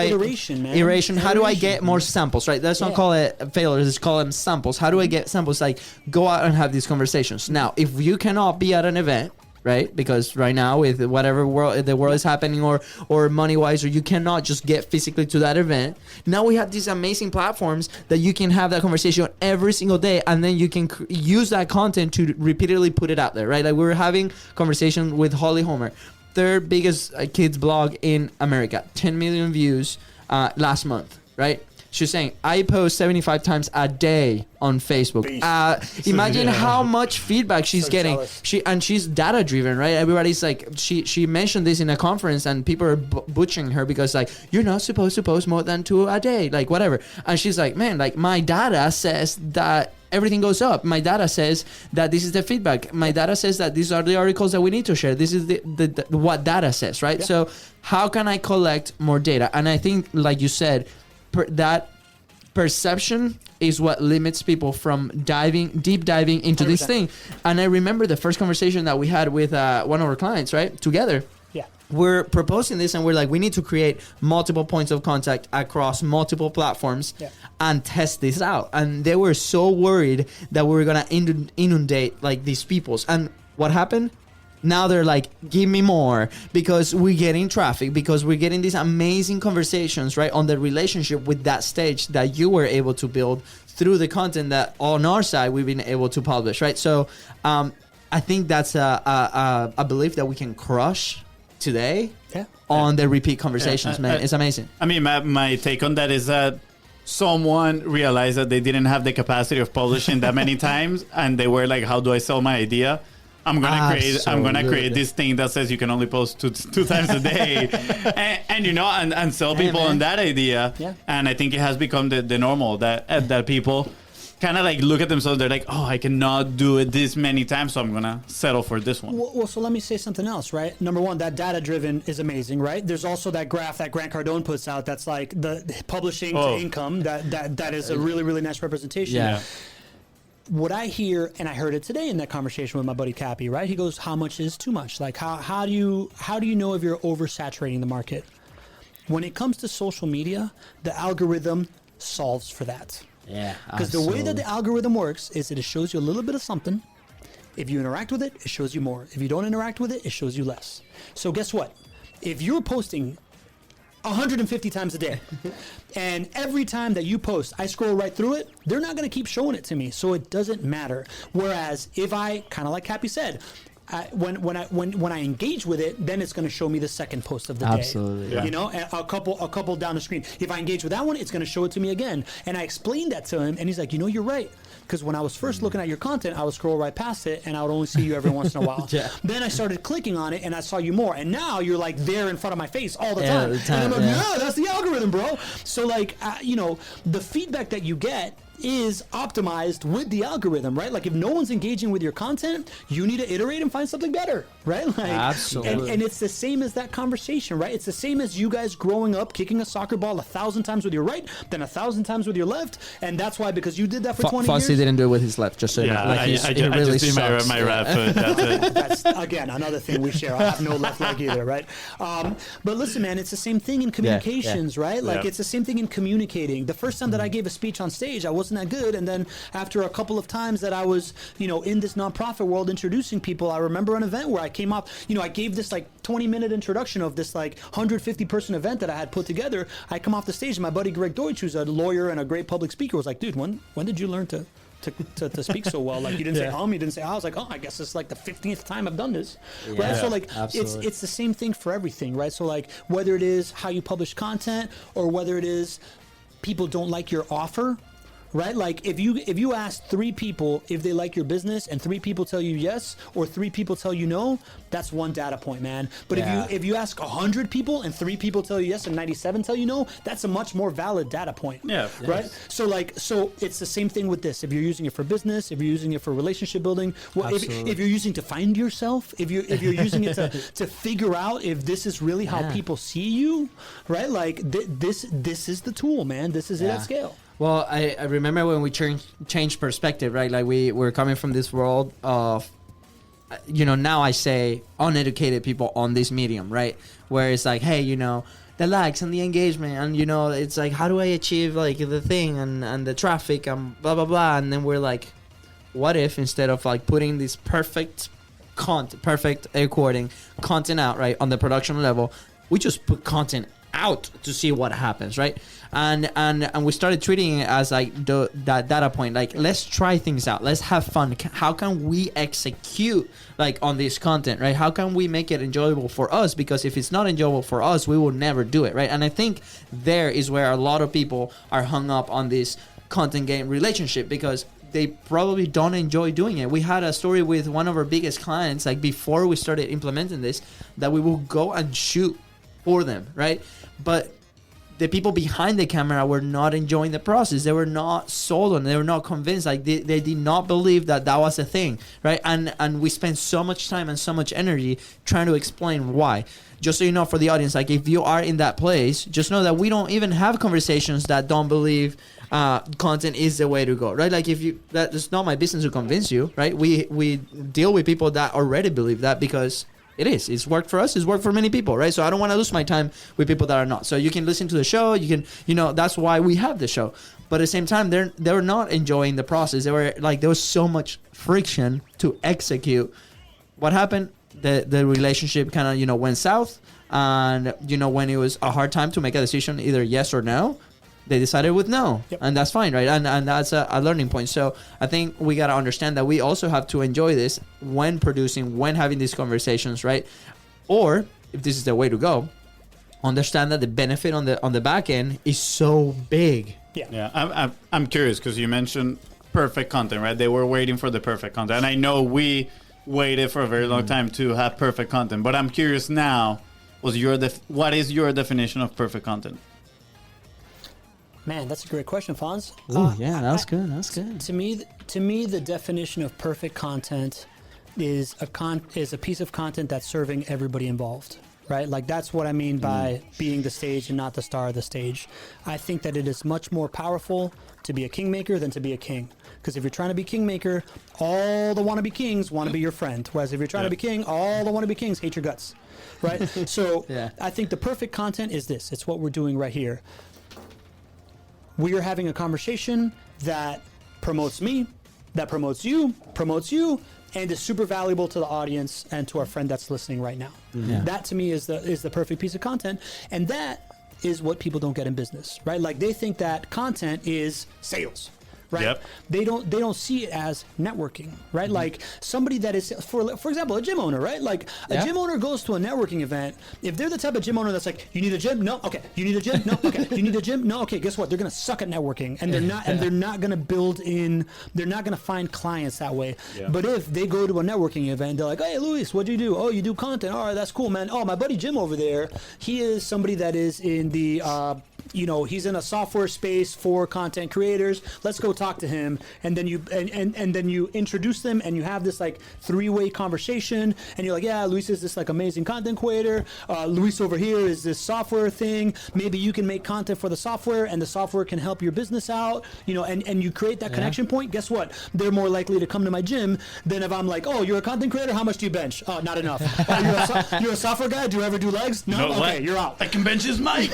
iteration, man. iteration? How do I Iteration. get more samples, right? Let's not call it failures, let's call them samples. How do I get samples? Like, go out and have these conversations. Now, if you cannot be at an event, right? Because right now, with whatever the world is happening, or money wise, or you cannot just get physically to that event. Now we have these amazing platforms that you can have that conversation every single day, and then you can use that content to repeatedly put it out there, right? Like, we were having conversation with Holly Homer, third biggest kids blog in America, 10 million views last month, right? She's saying, I post 75 times a day on Facebook. Imagine how much feedback she's getting. Jealous. She's data driven, right? Everybody's like, she mentioned this in a conference, and people are butchering her because, like, you're not supposed to post more than 2 a day, like, whatever. And she's like, man, like, my data says that everything goes up. My data says that this is the feedback. My data says that these are the articles that we need to share. This is the what data says, right? Yeah. So how can I collect more data? And I think, like you said, that perception is what limits people from deep diving into 100%. this thing. And I remember the first conversation that we had with one of our clients, right? Together. Yeah. We're proposing this, and we're like, we need to create multiple points of contact across multiple platforms and test this out. And they were so worried that we were going to inundate like these peoples. And what happened? Now they're like, give me more, because we're getting traffic, because we're getting these amazing conversations, right, on the relationship with that stage that you were able to build through the content that on our side we've been able to publish, right? So I think that's a belief that we can crush today on the repeat conversations, man. It's amazing. I mean, my take on that is that someone realized that they didn't have the capacity of publishing that many times, and they were like, how do I sell my idea? I'm gonna create this thing that says you can only post two times a day, and sell people on that idea. Yeah. And I think it has become the normal that people kind of like look at themselves. They're like, oh, I cannot do it this many times, so I'm gonna settle for this one. Well, so let me say something else, right? Number one, that data driven is amazing, right? There's also that graph that Grant Cardone puts out that's like the publishing to income. That is a really, really nice representation. Yeah. what I hear, and I heard it today in that conversation with my buddy Cappy, right? He goes, how much is too much? Like, how do you know if you're oversaturating the market? When it comes to social media, the algorithm solves for that. Yeah. Because the way that the algorithm works is that it shows you a little bit of something. If you interact with it, it shows you more. If you don't interact with it, it shows you less. So guess what? If you're posting 150 times a day, and every time that you post, I scroll right through it, they're not going to keep showing it to me, so it doesn't matter. Whereas if I, kind of like Cappy said, when I engage with it, then it's going to show me the second post of the day. Absolutely. Yeah. You know, and a couple down the screen. If I engage with that one, it's going to show it to me again. And I explained that to him, and he's like, you're right. Because when I was first looking at your content, I would scroll right past it, and I would only see you every once in a while. Yeah. Then I started clicking on it, and I saw you more. And now you're like there in front of my face all the Yeah, time. the time, And I'm like, yeah. yeah, that's the algorithm, bro. So like, the feedback that you get is optimized with the algorithm, right? Like if no one's engaging with your content, you need to iterate and find something better, right? Like, Absolutely. And it's the same as that conversation, right? It's the same as you guys growing up, kicking a soccer ball 1,000 times with your right, then 1,000 times with your left, and that's why, because you did that for 20 Fossey years. didn't do it with his left, just so you know. Yeah, Like I he just really see sucks. my right foot. That's it. That's again another thing we share. I have no left leg either, right? But listen, man, it's the same thing in communications, right? Like Yeah. it's the same thing in communicating. The first time that I gave a speech on stage, I wasn't that good, and then after a couple of times that I was, in this nonprofit world introducing people, I remember an event where I came up, I gave this like 20-minute introduction of this like 150-person event that I had put together. I come off the stage, and my buddy Greg Deutsch, who's a lawyer and a great public speaker, was like, dude, when did you learn to speak so well? Like you didn't say you didn't say I was like, I guess it's like the 15th time I've done this, right? So like absolutely. it's the same thing for everything, right? So like whether it is how you publish content or whether it is people don't like your offer, right? Like if you ask 3 people if they like your business and 3 people tell you yes or 3 people tell you no, that's one data point, man. But if you ask 100 people and 3 people tell you yes and 97 tell you no, that's a much more valid data point. Yeah. Right? So it's the same thing with this. If you're using it for business, if you're using it for relationship building, if you're using it to find yourself, if you're using it to figure out if this is really how people see you, right? Like this is the tool, man. This is it at scale. Well, I remember when we changed perspective, right? Like we're coming from this world of, now I say uneducated people on this medium, right? Where it's like, hey, the likes and the engagement and, it's like, how do I achieve like the thing and the traffic and blah, blah, blah. And then we're like, what if instead of like putting this perfect recording content out, right, on the production level, we just put content out to see what happens, right? And we started treating it as like that data point, like let's try things out, let's have fun. How can we execute like on this content, right? How can we make it enjoyable for us? Because if it's not enjoyable for us, we will never do it, right? And I think there is where a lot of people are hung up on this content game relationship, because they probably don't enjoy doing it. We had a story with one of our biggest clients, like before we started implementing this, that we will go and shoot for them, right? But the people behind the camera were not enjoying the process. They were not sold on it. They were not convinced. Like they did not believe that was a thing, right? And we spent so much time and so much energy trying to explain why. Just so you know, for the audience, like if you are in that place, just know that we don't even have conversations that don't believe content is the way to go, right? Like that's not my business to convince you, right? We deal with people that already believe that, because it's worked for us, it's worked for many people, right? So I don't want to lose my time with people that are not. So you can listen to the show, you can, that's why we have the show. But at the same time, they were not enjoying the process. They were like, there was so much friction to execute. What happened? The relationship kind of, went south. And, when it was a hard time to make a decision, either yes or no, they decided with no. Yep. And that's fine, right? And that's a learning point. So I think we got to understand that we also have to enjoy this when producing, when having these conversations, right? Or if this is the way to go, understand that the benefit on the back end is so big. Yeah. I'm curious, because you mentioned perfect content, right? They were waiting for the perfect content. And I know we waited for a very long time to have perfect content. But I'm curious now, what is your definition of perfect content? Man, that's a great question, Fonz. That's good. That's good. To me, the definition of perfect content is a piece of content that's serving everybody involved, right? Like that's what I mean by being the stage and not the star of the stage. I think that it is much more powerful to be a kingmaker than to be a king. Because if you're trying to be kingmaker, all the wannabe kings want to be your friend. Whereas if you're trying to be king, all the wannabe kings hate your guts. Right? So I think the perfect content is this. It's what we're doing right here. We are having a conversation that promotes me, that promotes you, and is super valuable to the audience and to our friend that's listening right now. That to me is the perfect piece of content, and that is what people don't get in business, right? Like they think that content is sales. Right? Yep. They don't see it as networking, right? Like somebody that is, for example, a gym owner, right? Like a gym owner goes to a networking event. If they're the type of gym owner that's like, you need a gym? No, okay. You need a gym? No, okay. You need a gym? No, okay. Guess what? They're gonna suck at networking, and they're not gonna build in. They're not gonna find clients that way. Yeah. But if they go to a networking event, they're like, hey, Luis, what do you do? Oh, you do content. All right, that's cool, man. Oh, my buddy Jim over there, he is somebody that is in the. He's in a software space for content creators. Let's go talk to him, and then you and then you introduce them, and you have this like three-way conversation, and you're like, yeah, Luis is this like amazing content creator. Luis over here is this software thing. Maybe you can make content for the software, and the software can help your business out. And you create that connection point. Guess what? They're more likely to come to my gym than if I'm like, oh, you're a content creator. How much do you bench? Oh, not enough. Oh, you're a software guy. Do you ever do legs? No. Okay, what? You're out. I can bench his mic.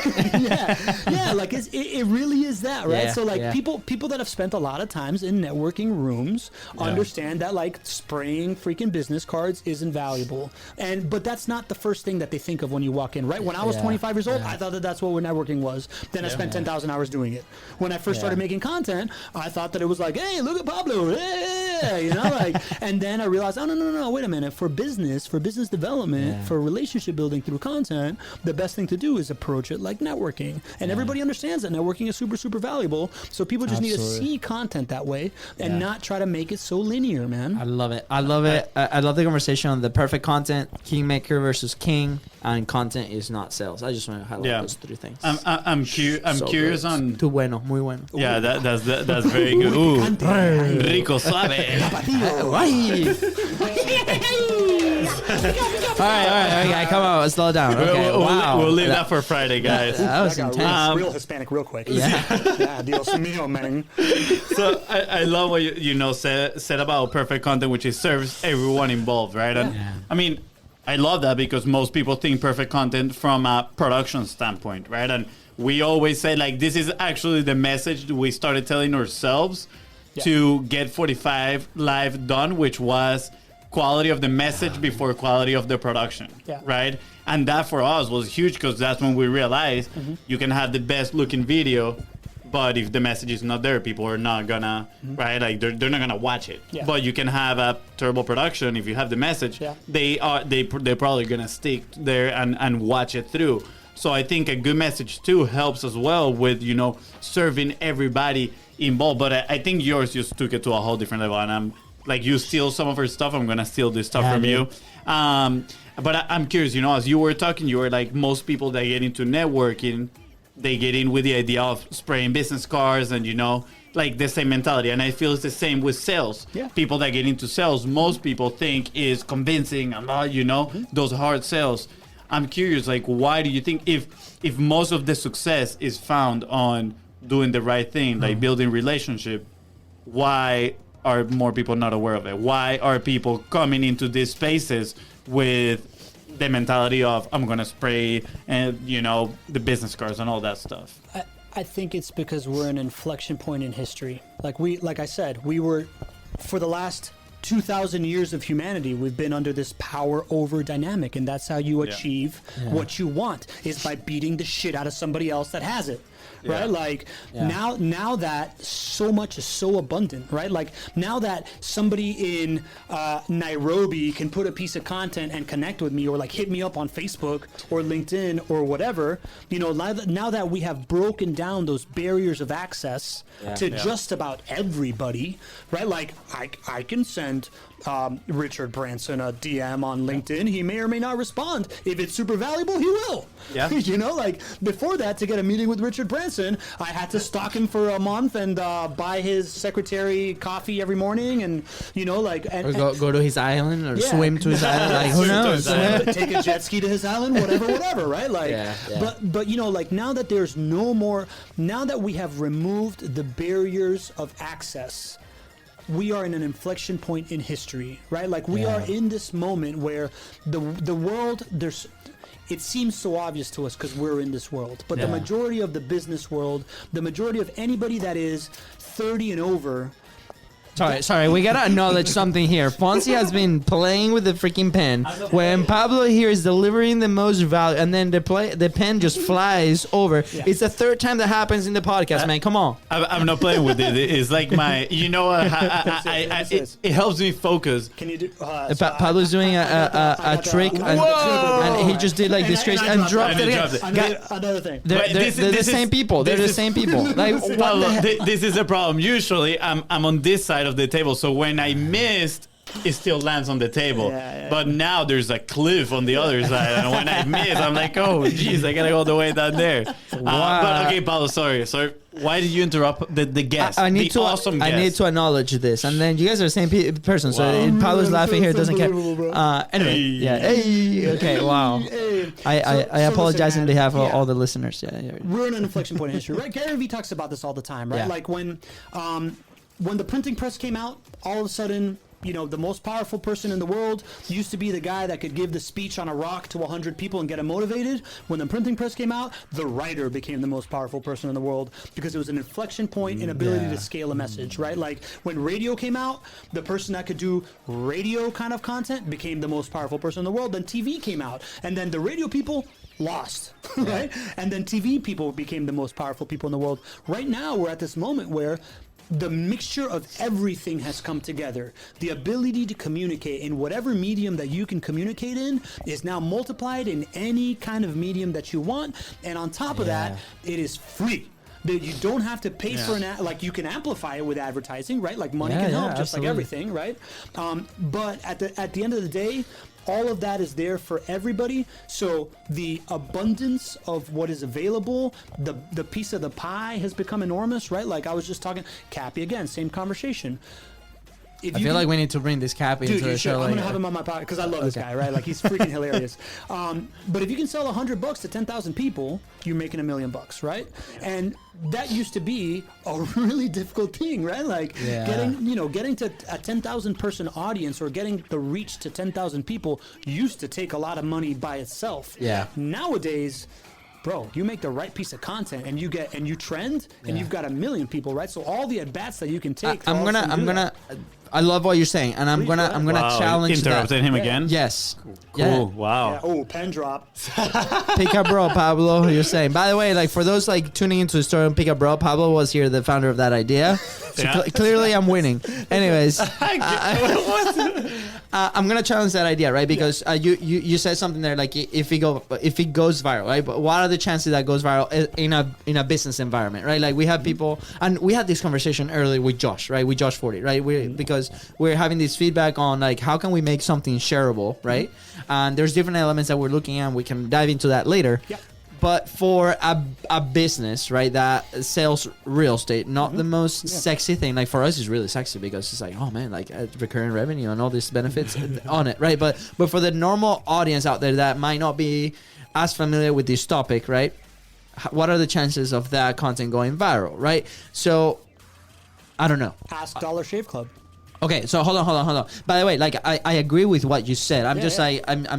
Yeah, like it really is that, right? Yeah, so like people that have spent a lot of times in networking rooms understand that like spraying freaking business cards is invaluable. But that's not the first thing that they think of when you walk in, right? When I was 25 years old, I thought that that's what networking was. Then I spent 10,000 hours doing it. When I first started making content, I thought that it was like, hey, look at Pablo, and then I realized, oh no, wait a minute. For business development, for relationship building through content, the best thing to do is approach it like networking. And everybody understands that networking is super, super valuable. So people just need to see content that way and not try to make it so linear, man. I love it. I love the conversation on the perfect content, kingmaker versus king, and content is not sales. I just want to highlight those three things. I'm curious on. Tu bueno, muy bueno. Yeah, that's very good. Ooh, rico suave. All right, okay, come on, slow down. Okay, we'll leave that for Friday, guys. That was intense. Real Hispanic, real quick. Yeah. Dios mío, man. So I love what you said about perfect content, which is serves everyone involved, right? And I mean, I love that because most people think perfect content from a production standpoint, right? And we always say like this is actually the message we started telling ourselves to get 45 Live done, which was quality of the message before quality of the production, right? And that for us was huge because that's when we realized you can have the best looking video, but if the message is not there, people are not gonna, right? Like they're not gonna watch it. Yeah. But you can have a terrible production if you have the message. Yeah. They're probably gonna stick there and watch it through. So I think a good message too helps as well with serving everybody involved. But I think yours just took it to a whole different level, and I'm like, you steal some of her stuff, I'm gonna steal this stuff from you. But I'm curious, as you were talking, you were like, most people that get into networking, they get in with the idea of spraying business cards and like the same mentality. And I feel it's the same with sales. Yeah. People that get into sales, most people think is convincing and those hard sales. I'm curious, like, why do you think if most of the success is found on doing the right thing, like building relationship, why are more people not aware of it? Why are people coming into these spaces with the mentality of I'm gonna spray and the business cards and all that stuff? I think it's because we're an inflection point in history. Like I said, we were for the last 2,000 years of humanity, we've been under this power over dynamic, and that's how you achieve what you want, is by beating the shit out of somebody else that has it. Right? Like now that so much is so abundant, right? Like now that somebody in Nairobi can put a piece of content and connect with me, or like hit me up on Facebook or LinkedIn or whatever, now that we have broken down those barriers of access to just about everybody, right? Like I can send Richard Branson a DM on LinkedIn. He may or may not respond. If it's super valuable, he will. Yeah. Like before that, to get a meeting with Richard Branson, I had to stalk him for a month and buy his secretary coffee every morning, and or go to his island or swim to his island. Like who knows? Take a jet ski to his island, whatever, right? Like, but like now that there's no more, now that we have removed the barriers of access, we are in an inflection point in history, right? Like we are in this moment where the world, it seems so obvious to us because we're in this world, but the majority of the business world, the majority of anybody that is 30 and over. Sorry, we gotta acknowledge something here. Fonzie has been playing with the freaking pen. When Pablo here is delivering the most value, and then the pen just flies over. Yeah. It's the third time that happens in the podcast, man. Come on. I'm not playing with it. It's like my, you know, it helps me focus. Can you do? Pablo's doing a trick, and he just did like this crazy and dropped it again. Another thing. They're the same people. They're the same people. Like, what the heck? This is a problem. Usually, I'm on this side of the table, so when I missed, it still lands on the table. But now there's a cliff on the other side, and when I miss, I'm like, oh, geez, I gotta go all the way down there. But okay, Pablo, sorry. Why did you interrupt the guest? I need to acknowledge this, and then you guys are the same person. So Pablo's laughing here, doesn't care. Anyway, okay, wow. I apologize on behalf of all the listeners. We're in an inflection point in history, right? Gary Vee talks about this all the time, right? Like when the printing press came out, all of a sudden, you know, the most powerful person in the world used to be the guy that could give the speech on a rock to 100 people and get them motivated. When the printing press came out, the writer became the most powerful person in the world because it was an inflection point in ability to scale a message, right? Like when radio came out, the person that could do radio kind of content became the most powerful person in the world. Then TV came out, and then the radio people lost, right? And then TV people became the most powerful people in the world. Right now, we're at this moment where the mixture of everything has come together. The ability to communicate in whatever medium that you can communicate in is now multiplied in any kind of medium that you want. And on top of that, it is free. That you don't have to pay for like you can amplify it with advertising, right? Like money can help, just like everything, right? But at the end of the day, all of that is there for everybody. So the abundance of what is available, the piece of the pie has become enormous, right? Like I was just talking, Cappy again, same conversation. I feel like we need to bring this Cappy into the show. I'm gonna have him on my podcast because I love this guy, right? Like he's freaking hilarious. But if you can sell $100 to 10,000 people, you're making $1 million, right? And that used to be a really difficult thing, right? Like getting to a 10,000 person audience or getting the reach to 10,000 people used to take a lot of money by itself. Yeah. Nowadays, bro, you make the right piece of content and you trend and you've got 1 million people, right? So all the at bats that you can take. I love what you're saying, and I'm gonna challenge interrupted him again. Yes. Cool. Wow. Yeah. Oh, pen drop. Pick up bro, Pablo. You're saying. By the way, like for those like tuning into the story on Pick Up Bro, Pablo was here, the founder of that idea. So clearly, I'm winning. Anyways, I'm gonna challenge that idea, right? Because you said something there, like if it goes viral, right? But what are the chances that goes viral in a business environment, right? Like we have people, and we had this conversation earlier with Josh, right? With Josh 40, right? Because we're having this feedback on like how can we make something shareable, right? And there's different elements that we're looking at. We can dive into that later. Yeah. But for a business, right, that sells real estate, not the most sexy thing. Like for us, it's really sexy because it's like, oh man, like recurring revenue and all these benefits on it, right? But for the normal audience out there that might not be as familiar with this topic, right? What are the chances of that content going viral, right? So I don't know. Ask Dollar Shave Club. Okay, so hold on. By the way, like I agree with what you said. I'm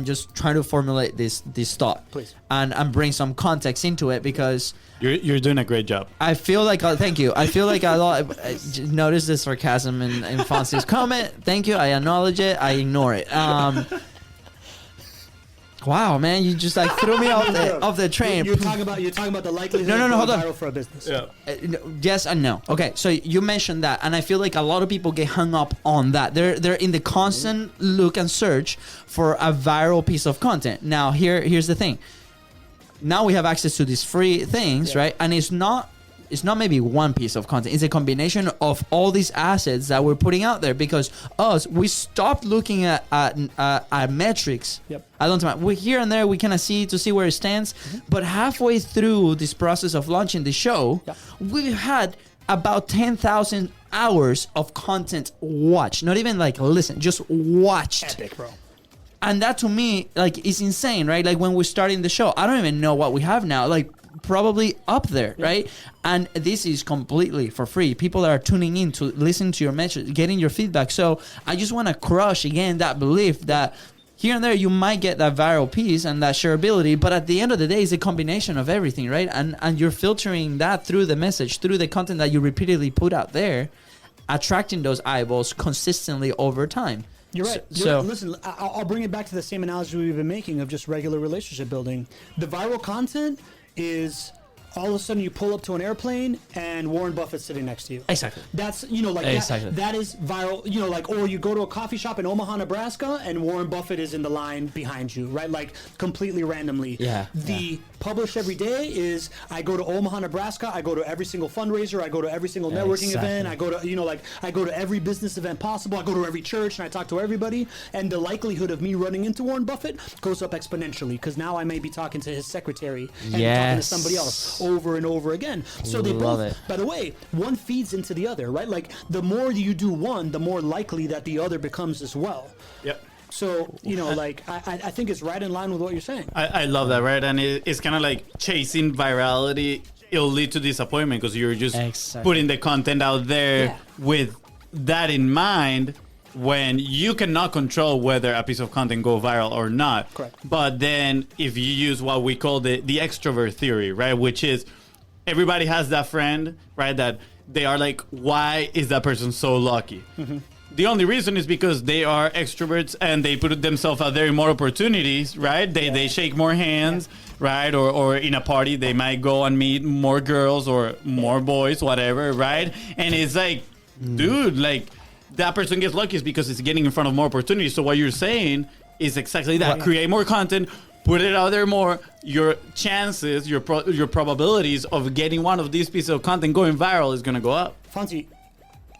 just trying to formulate this thought, please, and bring some context into it because you're doing a great job. I feel like thank you. I feel like notice the sarcasm in Fonzie's comment. Thank you. I acknowledge it. I ignore it. Wow, man, you just like threw me off the train. You're talking about the likelihood of hold on. viral for a business. Yeah. Yes and no. Okay, so you mentioned that, and I feel like a lot of people get hung up on that. They're in the constant look and search for a viral piece of content. Now, here's the thing. Now we have access to these free things, right? And it's not maybe one piece of content. It's a combination of all these assets that we're putting out there because we stopped looking at metrics. Yep. I don't know. We here and there we kind of see where it stands, but halfway through this process of launching the show, we've had about 10,000 hours of content watched. Not even like listen, just watched. Epic, bro. And that to me, like, is insane, right? Like when we're starting the show, I don't even know what we have now. Like probably up there, right? And this is completely for free. People that are tuning in to listen to your message, getting your feedback. So I just want to crush again that belief that here and there you might get that viral piece and that shareability, but at the end of the day, it's a combination of everything, right? And you're filtering that through the message, through the content that you repeatedly put out there, attracting those eyeballs consistently over time. You're right. So listen, I'll bring it back to the same analogy we've been making of just regular relationship building. The viral content is all of a sudden you pull up to an airplane and Warren Buffett's sitting next to you. Exactly. That's, you know, like Exactly. that is viral, you know, like, or you go to a coffee shop in Omaha, Nebraska and Warren Buffett is in the line behind you, right? Like completely randomly. Yeah. The publish every day is I go to Omaha, Nebraska. I go to every single fundraiser. I go to every single networking event. I go to, you know, like I go to every business event possible. I go to every church and I talk to everybody. And the likelihood of me running into Warren Buffett goes up exponentially because now I may be talking to his secretary and talking to somebody else over and over again. So they Love both, it. by the way, one feeds into the other, right? Like the more you do one, the more likely that the other becomes as well. Yep. So, you know, like I think it's right in line with what you're saying. I love that, right? And it's kind of like chasing virality. It'll lead to disappointment because you're just Exactly. putting the content out there with that in mind when you cannot control whether a piece of content go viral or not. Correct. But then if you use what we call the extrovert theory, right? Which is everybody has that friend, right? That they are like, why is that person so lucky? Mm-hmm. The only reason is because they are extroverts and they put themselves out there in more opportunities, right? They shake more hands, right? Or in a party, they might go and meet more girls or more boys, whatever, right? And it's like, dude, like that person gets lucky is because it's getting in front of more opportunities. So what you're saying is exactly that. Create more content, put it out there more. Your chances, your probabilities of getting one of these pieces of content going viral is going to go up. Fonzie,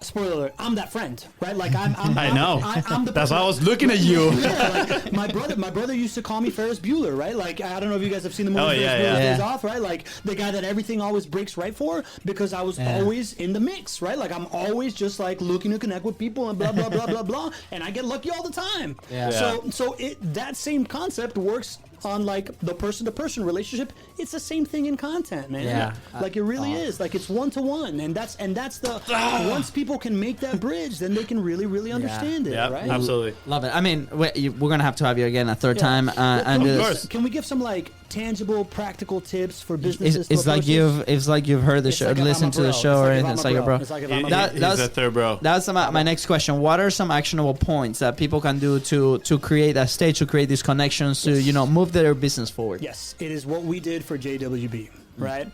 spoiler alert, I'm that friend, right? Like I'm I know. I'm the That's person- why I was looking at you. Yeah, like my brother used to call me Ferris Bueller, right? Like I don't know if you guys have seen the movie Oh, Ferris yeah, Bueller's yeah. Days Off, right? Like the guy that everything always breaks right for because I was always in the mix, right? Like I'm always just like looking to connect with people and blah blah blah blah blah, and I get lucky all the time. Yeah. So that same concept works on like the person-to-person relationship. It's the same thing in content, man. Yeah. Like it really is. Like it's one-to-one, and that's the once people can make that bridge, then they can really understand it, Yeah, right? absolutely. Love it. I mean, we're going to have to have you again a third time. And Of this- course. Can we give some like tangible, practical tips for businesses? It's like you've heard the It's show, like if I'm a listened to the bro. show, It's or like if anything. I'm It's a like a bro. bro. It's like if I'm a That- He's that's- a third bro. That's my next question. What are some actionable points that people can do to create that stage, to create these connections, to move their business forward? Yes, it is what we did for JWB, right?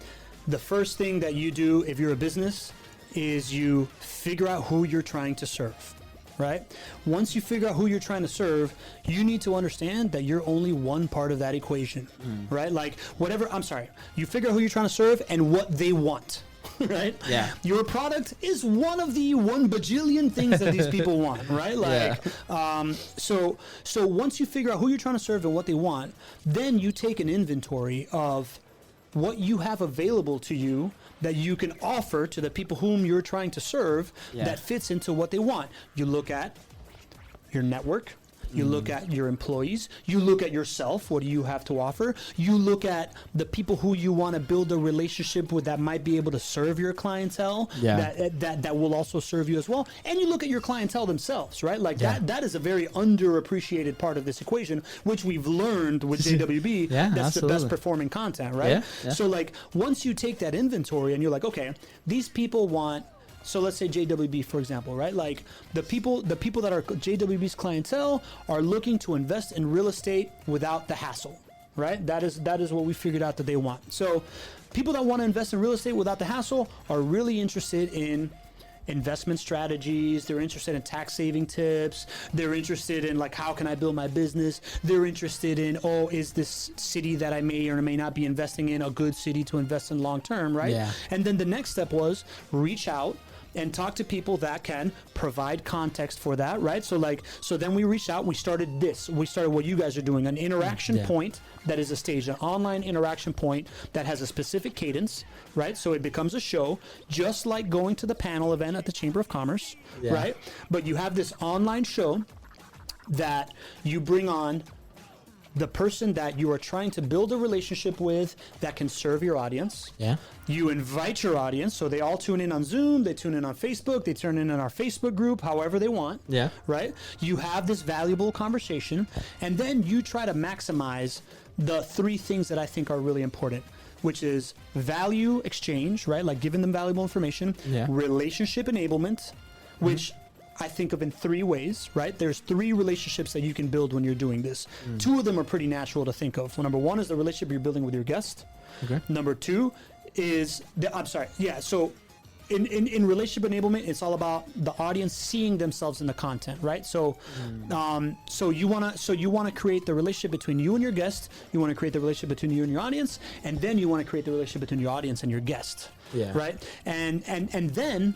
The first thing that you do if you're a business is you figure out who you're trying to serve, right? Once you figure out who you're trying to serve, you need to understand that you're only one part of that equation, right? Like you figure out who you're trying to serve and what they want. Right? Yeah. Your product is one of the 1 bajillion things that these people want, right? Like, so once you figure out who you're trying to serve and what they want, then you take an inventory of what you have available to you that you can offer to the people whom you're trying to serve that fits into what they want. You look at your network. You look at your employees. You look at yourself. What do you have to offer? You look at the people who you want to build a relationship with that might be able to serve your clientele. That will also serve you as well. And you look at your clientele themselves, right? Like that is a very underappreciated part of this equation, which we've learned with JWB. Yeah, that's absolutely. the best performing content, right? Yeah. So like once you take that inventory and you're like, okay, these people want. So let's say JWB, for example, right? Like the people that are JWB's clientele are looking to invest in real estate without the hassle, right? That is what we figured out that they want. So people that want to invest in real estate without the hassle are really interested in investment strategies. They're interested in tax saving tips. They're interested in like, how can I build my business? They're interested in, is this city that I may or may not be investing in a good city to invest in long term, right? Yeah. And then the next step was reach out and talk to people that can provide context for that, right? So then we reached out, we started what you guys are doing, an interaction point that is a stage, an online interaction point that has a specific cadence, right? So it becomes a show, just like going to the panel event at the Chamber of Commerce, right? But you have this online show that you bring on the person that you are trying to build a relationship with that can serve your audience. Yeah. You invite your audience, so they all tune in on Zoom, they tune in on Facebook, they tune in our Facebook group, however they want. Yeah. Right? You have this valuable conversation, and then you try to maximize the 3 things that I think are really important, which is value exchange, right? Like giving them valuable information, relationship enablement, which I think of in 3 ways, right? There's 3 relationships that you can build when you're doing this. 2 of them are pretty natural to think of. Well, number 1 is the relationship you're building with your guest. Okay. Number 2 is so in relationship enablement, it's all about the audience seeing themselves in the content, right? So so you want to create the relationship between you and your guest, you want to create the relationship between you and your audience, and then you want to create the relationship between your audience and your guest. Yeah. Right? And then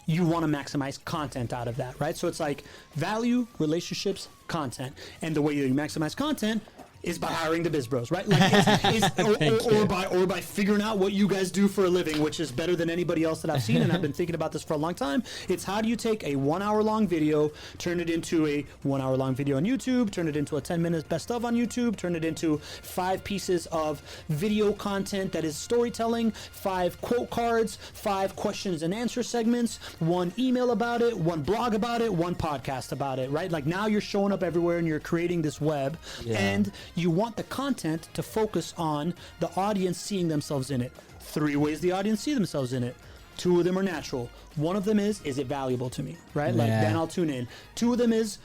you want to maximize content out of that, right? So it's like value, relationships, content. And the way you maximize content is by hiring the Biz Bros, right? Like or by figuring out what you guys do for a living, which is better than anybody else that I've seen, and I've been thinking about this for a long time. It's how do you take a 1 hour long video, turn it into a 1 hour long video on YouTube, turn it into a 10 minutes best of on YouTube, turn it into 5 pieces of video content that is storytelling, 5 quote cards, 5 questions and answer segments, 1 email about it, 1 blog about it, 1 podcast about it, right? Like now you're showing up everywhere and you're creating this web, and you want the content to focus on the audience seeing themselves in it. 3 ways the audience see themselves in it. 2 of them are natural. 1 of them is it valuable to me, right? Like then I'll tune in. 2 of them is,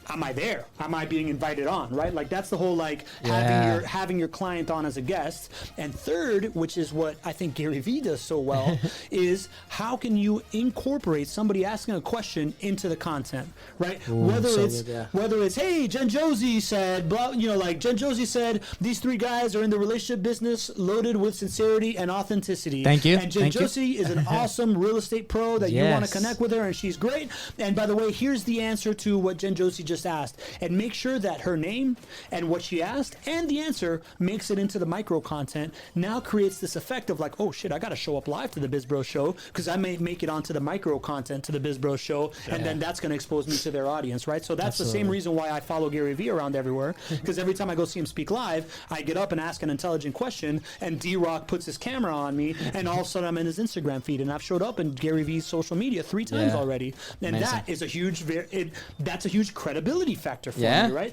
am I there? Am I being invited on, right? Like that's the whole like having your client on as a guest. And 3rd, which is what I think Gary Vee does so well, is how can you incorporate somebody asking a question into the content, right? Ooh, whether it's hey, Jen Josie said, blah, like Jen Josie said, these 3 guys are in the relationship business loaded with sincerity and authenticity. Thank you. And Jen Josie is an awesome real estate pro that you want to connect with her, and she's great. And by the way, here's the answer to what Jen Josie just asked, and make sure that her name and what she asked and the answer makes it into the micro content. Now creates this effect of like, oh shit, I got to show up live to the Biz Bro show because I may make it onto the micro content to the Biz Bro show, and then that's going to expose me to their audience, right? So that's the same reason why I follow Gary Vee around everywhere, because every time I go see him speak live, I get up and ask an intelligent question, and D-Rock puts his camera on me, and all of a sudden I'm in his Instagram feed, and I've showed up in Gary Vee's social media 3 times already, and that is a huge that's a huge credibility factor for me, right?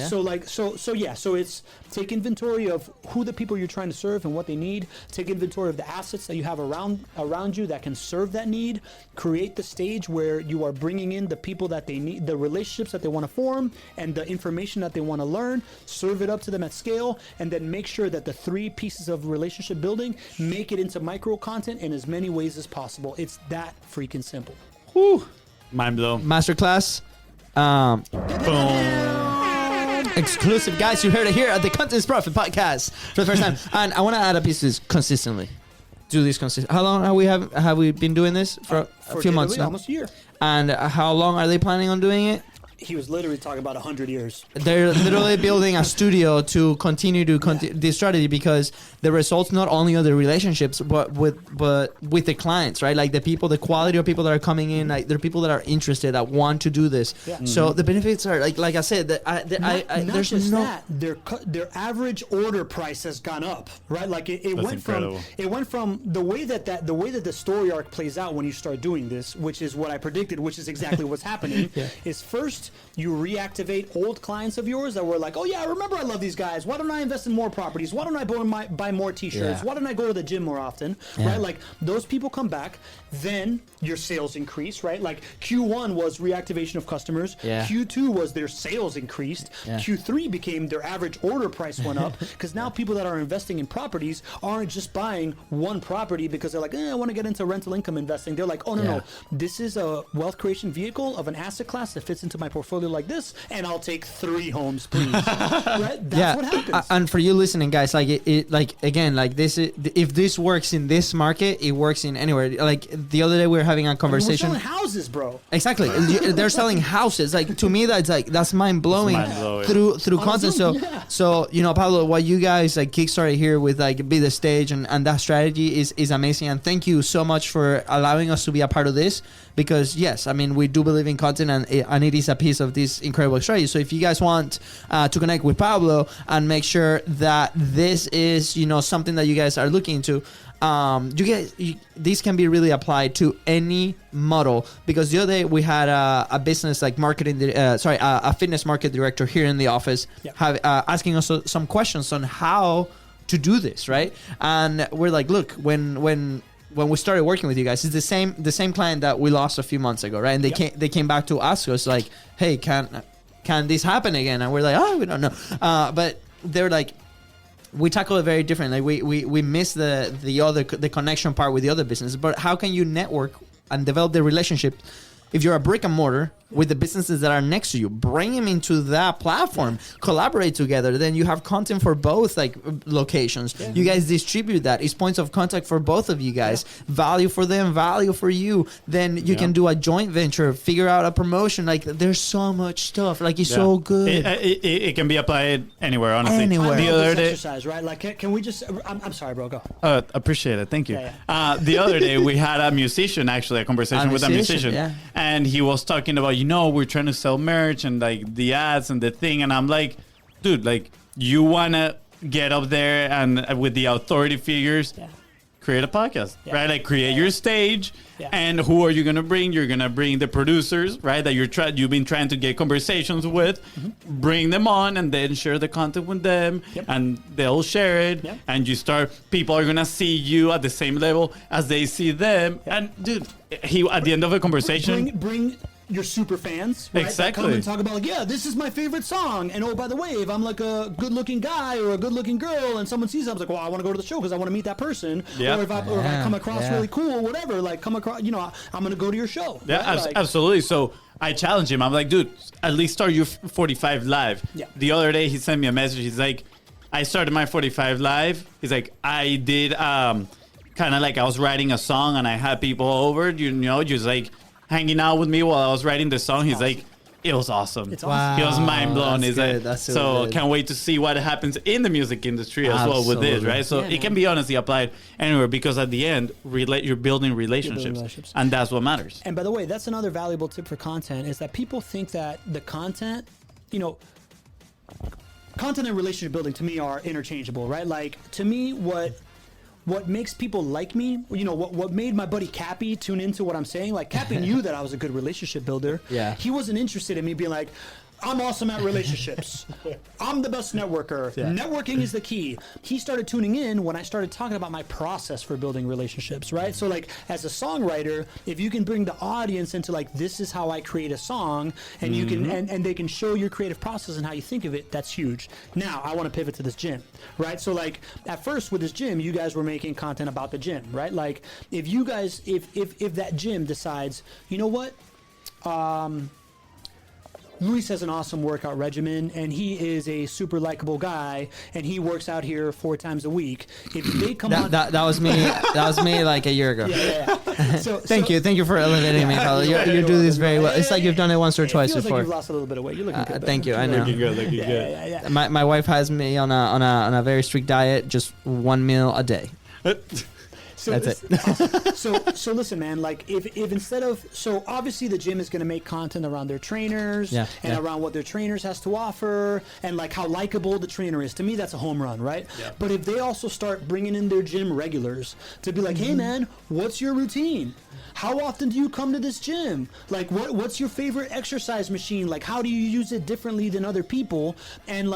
So it's take inventory of who the people you're trying to serve and what they need. Take inventory of the assets that you have around you that can serve that need. Create the stage where you are bringing in the people that they need, the relationships that they want to form, and the information that they want to learn. Serve it up to them at scale, and then make sure that the 3 pieces of relationship building make it into micro content in as many ways as possible. It's that freaking simple. Whew. Mind blown. Masterclass. Boom. Exclusive, guys. You heard it here at the Content is Profit podcast for the first time. And I want to add a piece to this consistently. Do this consistently. How long have we been doing this? For a few months now? Almost a year. And how long are they planning on doing it? He was literally talking about 100 years. They're literally building a studio to continue this strategy, because the results not only are the relationships, but with the clients, right? Like the quality of people that are coming in, like there are people that are interested, that want to do this. Yeah. So the benefits are like I said, not just that, their average order price has gone up, right? Like it went from the way that the story arc plays out when you start doing this, which is what I predicted, which is exactly what's happening. Is first you reactivate old clients of yours that were like, oh yeah, I remember, I love these guys. Why don't I invest in more properties? Why don't I buy more t-shirts? Why don't I go to the gym more often? Right? Like those people come back, then your sales increase, right? Like Q1 was reactivation of customers. Q2 was their sales increased. Q3 became their average order price went up, because now people that are investing in properties aren't just buying one property because they're like, I want to get into rental income investing. They're like, oh no, this is a wealth creation vehicle of an asset class that fits into my portfolio like this, and I'll take 3 homes, please. Right? That's what happens. And for you listening, guys, like this is, if this works in this market, it works in anywhere. Like the other day we were having a conversation. We're selling houses, bro. Exactly. They're selling houses. Like to me, that's mind blowing through content. Zoom, So, Pablo, what you guys like kickstarted here with like Be the Stage and that strategy is amazing. And thank you so much for allowing us to be a part of this, because yes, I mean, we do believe in content and it is a piece of this incredible strategy. So if you guys want to connect with Pablo and make sure that this is, something that you guys are looking into, these can be really applied to any model, because the other day we had a business like a fitness market director here in the office asking us some questions on how to do this, right? And we're like, look, when we started working with you guys, it's the same client that we lost a few months ago, right? And they came back to ask us like, hey, can this happen again? And we're like, oh, we don't know, but they're like, we tackle it very differently. We miss the connection part with the other business. But how can you network and develop the relationship if you're a brick and mortar with the businesses that are next to you? Bring them into that platform, collaborate together. Then you have content for both like locations. Yeah. You guys distribute that. It's points of contact for both of you guys. Yeah. Value for them, value for you. Then you can do a joint venture, figure out a promotion. Like there's so much stuff. Like it's so good. It can be applied anywhere, honestly. Anywhere. The other day, exercise, right? Like, can we just? I'm sorry, bro. Go. Appreciate it. Thank you. The other day we had a musician, actually, a conversation with a musician, and he was talking about, we're trying to sell merch and like the ads and the thing, and I'm like, dude, like you wanna get up there and with the authority figures, create a podcast, right? Like create your stage, and who are you gonna bring? You're gonna bring the producers, right? That you've been trying to get conversations with, bring them on, and then share the content with them, and they'll share it, and people are gonna see you at the same level as they see them, and dude, at the end of a conversation, bring your super fans, right? Exactly. That come and talk about like, this is my favorite song, and oh, by the way, if I'm like a good-looking guy or a good-looking girl, and someone sees it, I'm like, well, I want to go to the show because I want to meet that person. Or if I come across really cool, whatever, like come across, I'm gonna go to your show. Yeah, right? absolutely. So I challenge him. I'm like, dude, at least start your 45 live. Yeah. The other day he sent me a message. He's like, I started my 45 live. He's like, I did kind of like I was writing a song and I had people over, just like hanging out with me while I was writing the song. He's like, it was awesome. It's awesome. Wow. He was mind blown. That's He's good. like, so can't wait to see what happens in the music industry as well with this, right? So it can be honestly applied anywhere, because at the end, you're building relationships, and that's what matters. And by the way, that's another valuable tip for content, is that people think that the content, content and relationship building to me are interchangeable, right? Like to me, what makes people like me, what made my buddy Cappy tune into what I'm saying, like Cappy knew that I was a good relationship builder. Yeah. He wasn't interested in me being like, I'm awesome at relationships. I'm the best networker. Yeah. Networking is the key. He started tuning in when I started talking about my process for building relationships, right? So like as a songwriter, if you can bring the audience into like, this is how I create a song, and you can, and they can show your creative process and how you think of it, that's huge. Now I want to pivot to this gym, right? So like at first with this gym, you guys were making content about the gym, right? Like if you guys, if that gym decides, you know what, Luis has an awesome workout regimen, and he is a super likable guy, and he works out here 4 times a week. If they come on, that was me. That was me like a year ago. Thank you for elevating me, Pablo. You do this very well. It's like you've done it once or twice before. Like you've lost a little bit of weight. You're looking good. Thank you. I know. Looking good. My wife has me on a very strict diet, just 1 meal a day. So that's it. So listen, man, like if instead of, so obviously the gym is going to make content around their trainers and around what their trainers has to offer and like how likable the trainer is. To me, that's a home run, right? Yeah. But if they also start bringing in their gym regulars to be like, hey man, what's your routine? How often do you come to this gym? Like, what's your favorite exercise machine? Like, how do you use it differently than other people? And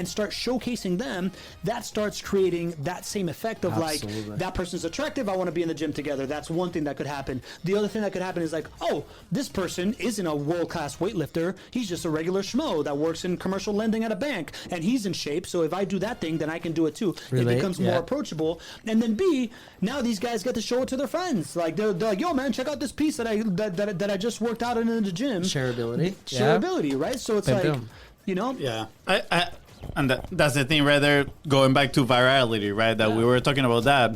start showcasing them. That starts creating that same effect of like, that person's attractive. I want to be in the gym together. That's one thing that could happen. The other thing that could happen is like, oh, this person isn't a world-class weightlifter. He's just a regular schmo that works in commercial lending at a bank, and he's in shape. So if I do that thing, then I can do it too. It becomes more approachable. And then B, now these guys get to show it to their friends. Like they're like, yo, man, check out this piece that I just worked out in the gym. Shareability, right? So it's Yeah. And that's the thing, right there, going back to virality, right? That we were talking about that.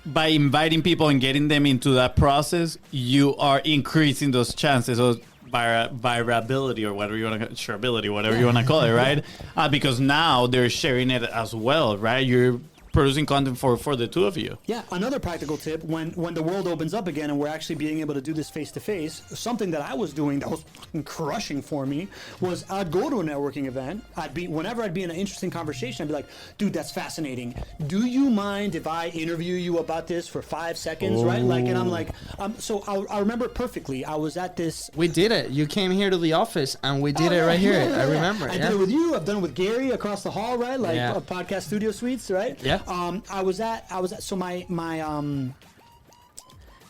By inviting people and getting them into that process, you are increasing those chances. So virability or whatever you want to shareability, whatever you want to call it, right? Because now they're sharing it as well, right? You're producing content for the two of you. Yeah, another practical tip, when the world opens up again and we're actually being able to do this face-to-face, something that I was doing that was fucking crushing for me was I'd go to a networking event, whenever I'd be in an interesting conversation, I'd be like, dude, that's fascinating. Do you mind if I interview you about this for 5 seconds, right? Like, and I'm like, so I remember it perfectly. I was at this... We did it. You came here to the office and we did it right here. I remember. I did it with you. I've done it with Gary across the hall, right? Like podcast studio suites, right? Yeah. I was at so my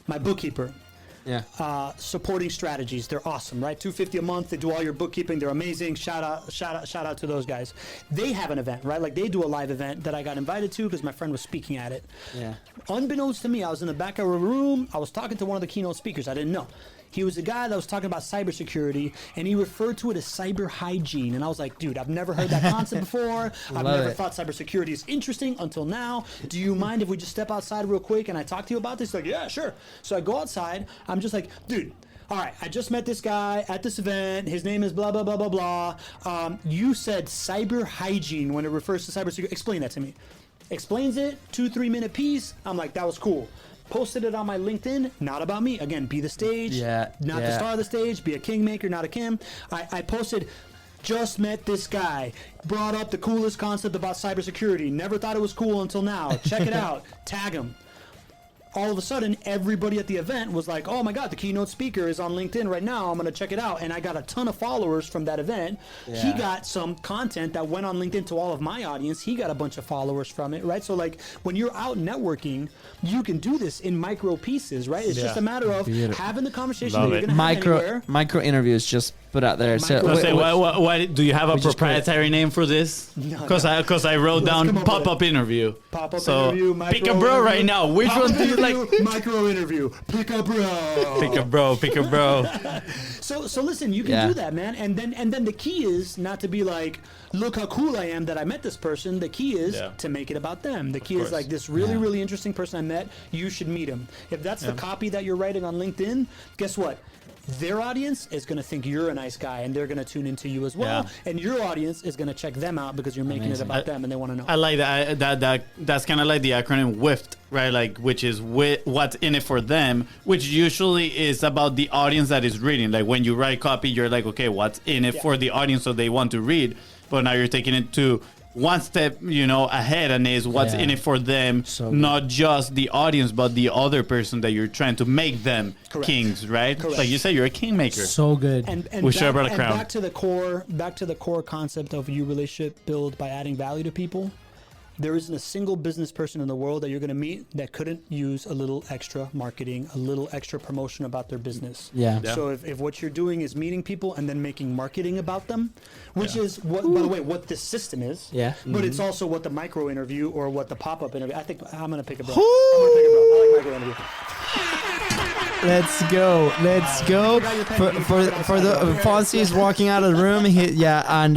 bookkeeper. Yeah. Supporting strategies. They're awesome, right? $250 a month. They do all your bookkeeping. They're amazing. Shout out to those guys. They have an event, right? Like they do a live event that I got invited to because my friend was speaking at it. Yeah. Unbeknownst to me, I was in the back of a room. I was talking to one of the keynote speakers. I didn't know. He was a guy that was talking about cybersecurity, and he referred to it as cyber hygiene. And I was like, dude, I've never heard that concept before. I've never thought cybersecurity is interesting until now. Do you mind if we just step outside real quick and I talk to you about this? He's like, yeah, sure. So I go outside. I'm just like, dude, all right, I just met this guy at this event. His name is blah, blah, blah, blah, blah. You said cyber hygiene when it refers to cybersecurity. Explain that to me. Explains it, 2-3 minute piece. I'm like, that was cool. Posted it on my LinkedIn, not about me. Again, be the stage, not the star of the stage, be a kingmaker, not a Kim. I posted, just met this guy, brought up the coolest concept about cybersecurity, never thought it was cool until now. Check it out, tag him. All of a sudden, everybody at the event was like, oh my God, the keynote speaker is on LinkedIn right now. I'm going to check it out. And I got a ton of followers from that event. Yeah. He got some content that went on LinkedIn to all of my audience. He got a bunch of followers from it, right? So like when you're out networking, you can do this in micro pieces, right? It's just a matter of having the conversation that you're going to have anywhere. Micro interviews, just put out there. What do you have a proprietary name for this? Because I wrote down pop-up interview. Pop-up interview, micro pick a bro right now. Which one do you like? Micro interview. Pick a bro. Pick a bro. So listen, you can do that, man. And then the key is not to be like, look how cool I am that I met this person. The key is to make it about them. The key is like this really interesting person I met. You should meet him. If that's the copy that you're writing on LinkedIn, guess what? Their audience is going to think you're a nice guy, and they're going to tune into you as well. Yeah. And your audience is going to check them out because you're making it about them, and they want to know. I like that. That's kind of like the acronym WIFT, right? Like, which is what's in it for them, which usually is about the audience that is reading. Like when you write copy, you're like, okay, what's in it for the audience so they want to read? But now you're taking it to one step, ahead, and is what's in it for them, not just the audience, but the other person that you're trying to make them kings, right? Correct. Like you said, you're a kingmaker. So good. And we should have brought a crown. Back to the core concept of your relationship build by adding value to people. There isn't a single business person in the world that you're going to meet that couldn't use a little extra marketing, a little extra promotion about their business. Yeah. So if what you're doing is meeting people and then making marketing about them, which is what, by the way, what this system is. Yeah. But it's also what the micro interview or what the pop-up interview. I think I'm going to pick a bro. I like micro interview. Let's go. For the Fonzie is walking out of the room. And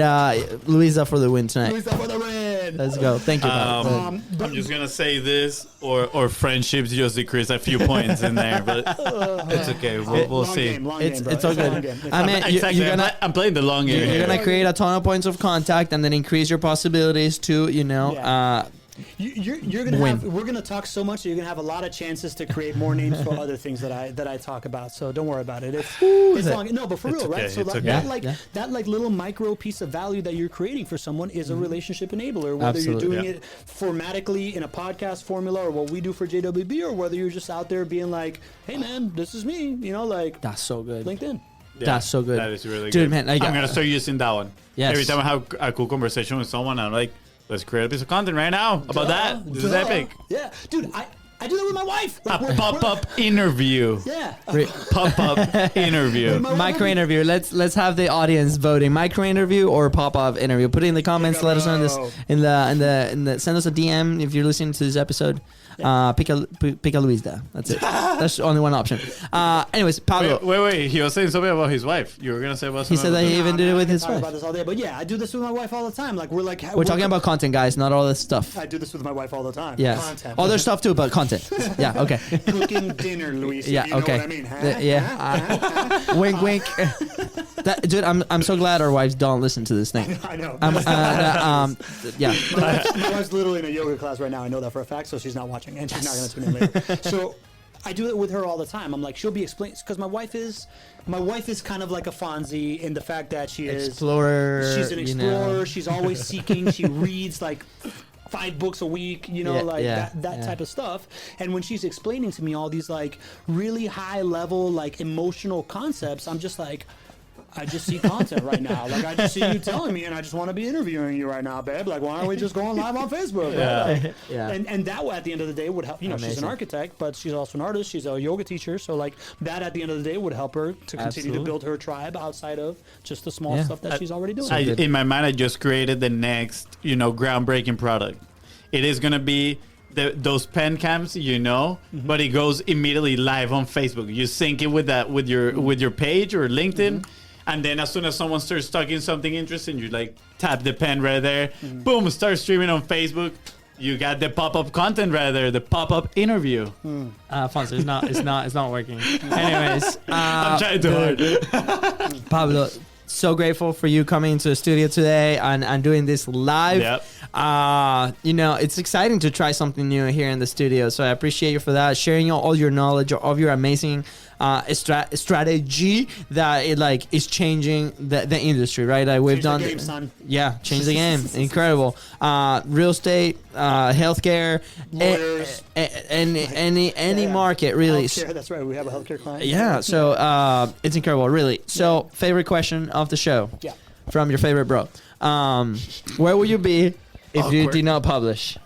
Luisa for the win tonight. Luisa for the win. Let's go. Thank you. I'm just gonna say this, or friendships just decrease a few points in there, but it's okay. We'll see. It's all good. I mean, I'm playing the long game. You're gonna create a ton of points of contact and then increase your possibilities to You're gonna have. We're gonna talk so much that you're gonna have a lot of chances to create more names for other things that I talk about. So don't worry about it. It's long. No, but for real, right? So that little micro piece of value that you're creating for someone is a relationship enabler. Whether you're doing it formatically in a podcast formula or what we do for JWB, or whether you're just out there being like, hey man, this is me. That's so good. LinkedIn. Yeah, that's so good. That is really good. Dude, man. I'm gonna start using that one. Yes. Every time I have a cool conversation with someone, I'm like, let's create a piece of content right now about that. This is epic. Yeah, dude, I do that with my wife. Like, a pop-up interview. Yeah. Pop-up interview. Micro interview. Let's have the audience voting. Micro interview or pop-up interview. Put it in the comments. Let us know this in the send us a DM if you're listening to this episode. Pick a Luisa. That's it. That's only one option. Anyways, Pablo. Wait. He was saying something about his wife. You were gonna say about something. He said that he even did it with his wife. About this all day, but yeah, I do this with my wife all the time. Like we're talking about content, guys, not all this stuff. I do this with my wife all the time. Yes. Content. Other stuff too, but content. content. Yeah. Okay. Cooking dinner, Luis. Yeah. If you know Okay. what I mean. Yeah. Wink, wink. Dude, I'm so glad our wives don't listen to this thing. I know. Yeah. My wife's literally in a yoga class right now. I know that for a fact, so she's not watching, and she's not going to tune in later. So I do it with her all the time. I'm like, she'll be explaining, because my wife is kind of like a Fonzie in the fact that she is Explorer. She's an explorer. She's always seeking. She reads like 5 books a week, that type of stuff. And when she's explaining to me all these like really high level like emotional concepts, I'm just like, I just see content right now. Like, I just see you telling me, and I just want to be interviewing you right now, babe. Like, why aren't we just going live on Facebook? Like, and that, at the end of the day, would help. You know, she's an architect, but she's also an artist. She's a yoga teacher. So, like, that, at the end of the day, would help her to continue to build her tribe outside of just the small stuff that she's already doing. In my mind, I just created the next, groundbreaking product. It is going to be those pen cams, but it goes immediately live on Facebook. You sync it with your page or LinkedIn. And then as soon as someone starts talking something interesting, you like tap the pen right there. Boom, start streaming on Facebook. You got the pop-up content right there, the pop-up interview. Fonso, it's not working. Anyways, I'm trying too hard. Pablo, so grateful for you coming into the studio today and doing this live. Yep. It's exciting to try something new here in the studio. So I appreciate you for that, sharing all your knowledge of your amazing strategy that is changing the industry, right? Like we've done, the game, son. Yeah, change the game. Incredible. Real estate, healthcare, lawyers, any market really. Healthcare, that's right. We have a healthcare client. Yeah, so it's incredible, really. So favorite question of the show, from your favorite bro. Where would you be if you did not publish?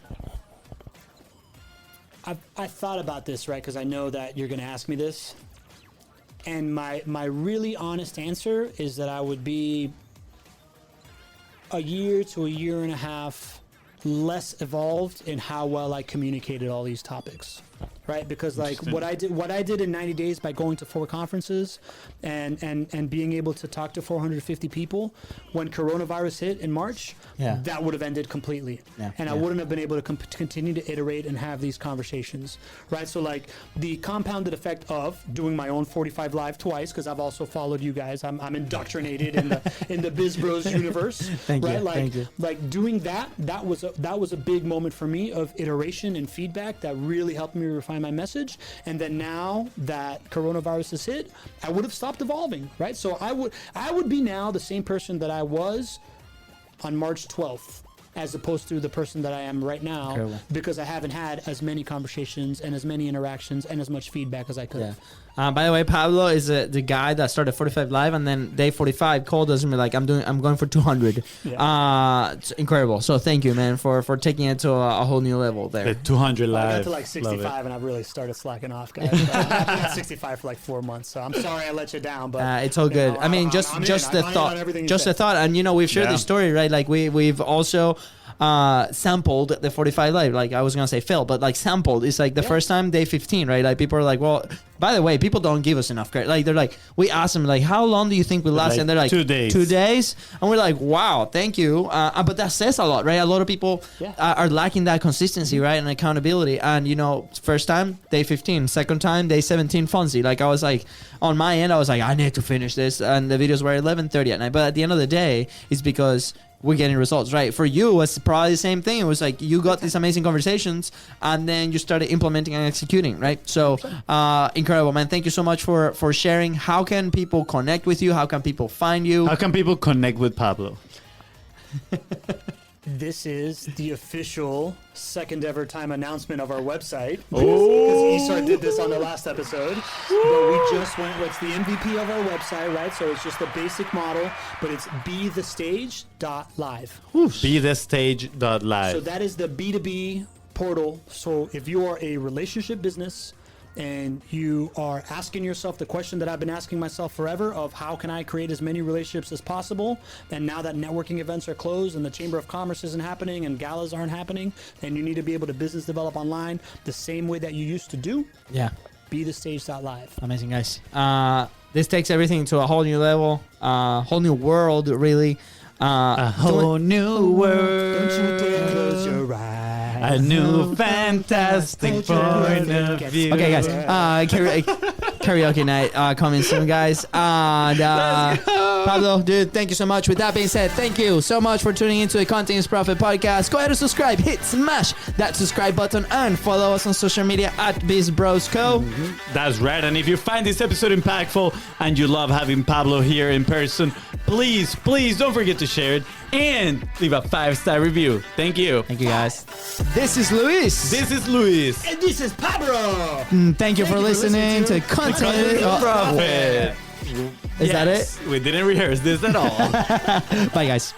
I thought about this, right? Because I know that you're going to ask me this. And my really honest answer is that I would be a year to a year and a half less evolved in how well I communicated all these topics. Right, because like what I did in 90 days by going to 4 conferences and being able to talk to 450 people when coronavirus hit in March, that would have ended completely, I wouldn't have been able to continue to iterate and have these conversations. Right, so like the compounded effect of doing my own 45 Live twice, because I've also followed you guys. I'm indoctrinated in the Biz Bros universe. Thank right, you. Thank you. Like doing that was a big moment for me of iteration and feedback that really helped me refine my message. And then now that coronavirus has hit, I would have stopped evolving, right? So I would be now the same person that I was on March 12th, as opposed to the person that I am right now. Incredible. Because I haven't had as many conversations and as many interactions and as much feedback as I could have. By the way, Pablo is the guy that started 45 Live, and then day 45 called us and be like, I'm going for 200. It's incredible. So thank you, man, for taking it to a whole new level there. The 200 Live. I got to like 65 and I've really started slacking off, guys. I've been at 65 for like 4 months, so I'm sorry I let you down, but it's all good. I mean, just the thought, and we've shared this story, right? Like we've also sampled the 45 Live. Like I was gonna say failed, but like sampled. It's like the first time, day 15, right? Like people are like, well, by the way, people don't give us enough credit. Like they're like, we asked them like, how long do you think we last? Like and they're like 2 days. 2 days, and we're like, wow, thank you. But that says a lot, right? A lot of people are lacking that consistency, right, and accountability. And first time, day 15. Second time, day 17, Fonzie. Like I was like, on my end, I was like, I need to finish this, and the videos were 11:30 at night. But at the end of the day, it's because we're getting results, right? For you, it's probably the same thing. It was like you got these amazing conversations, and then you started implementing and executing, right? So incredible, man. Thank you so much for sharing. How can people connect with you? How can people find you? How can people connect with Pablo? This is the official second ever time announcement of our website. Because Esar did this on the last episode. But we just went, what's the MVP of our website, right? So it's just the basic model, but it's bethestage.live. Bethestage.live. So that is the B2B portal. So if you are a relationship business and you are asking yourself the question that I've been asking myself forever of how can I create as many relationships as possible, and now that networking events are closed and the Chamber of Commerce isn't happening and galas aren't happening, and you need to be able to business develop online the same way that you used to do, bethestage.live. Amazing, guys. This takes everything to a whole new level, whole new world, really. A whole new world. Don't you dare close your eyes. A new fantastic point of view. Okay, guys. Karaoke night coming soon, guys. And Pablo, dude, thank you so much. With that being said, thank you so much for tuning into the Continuous Profit podcast. Go ahead and subscribe. Smash that subscribe button and follow us on social media at BizBrosCo. That's right. And if you find this episode impactful and you love having Pablo here in person, please don't forget to share it and leave a 5-star review. Thank you. Thank you, guys. This is Luis. This is Luis. And this is Pablo. Thank you for listening to Continuous Profit. Is that it? We didn't rehearse this at all. Bye, guys.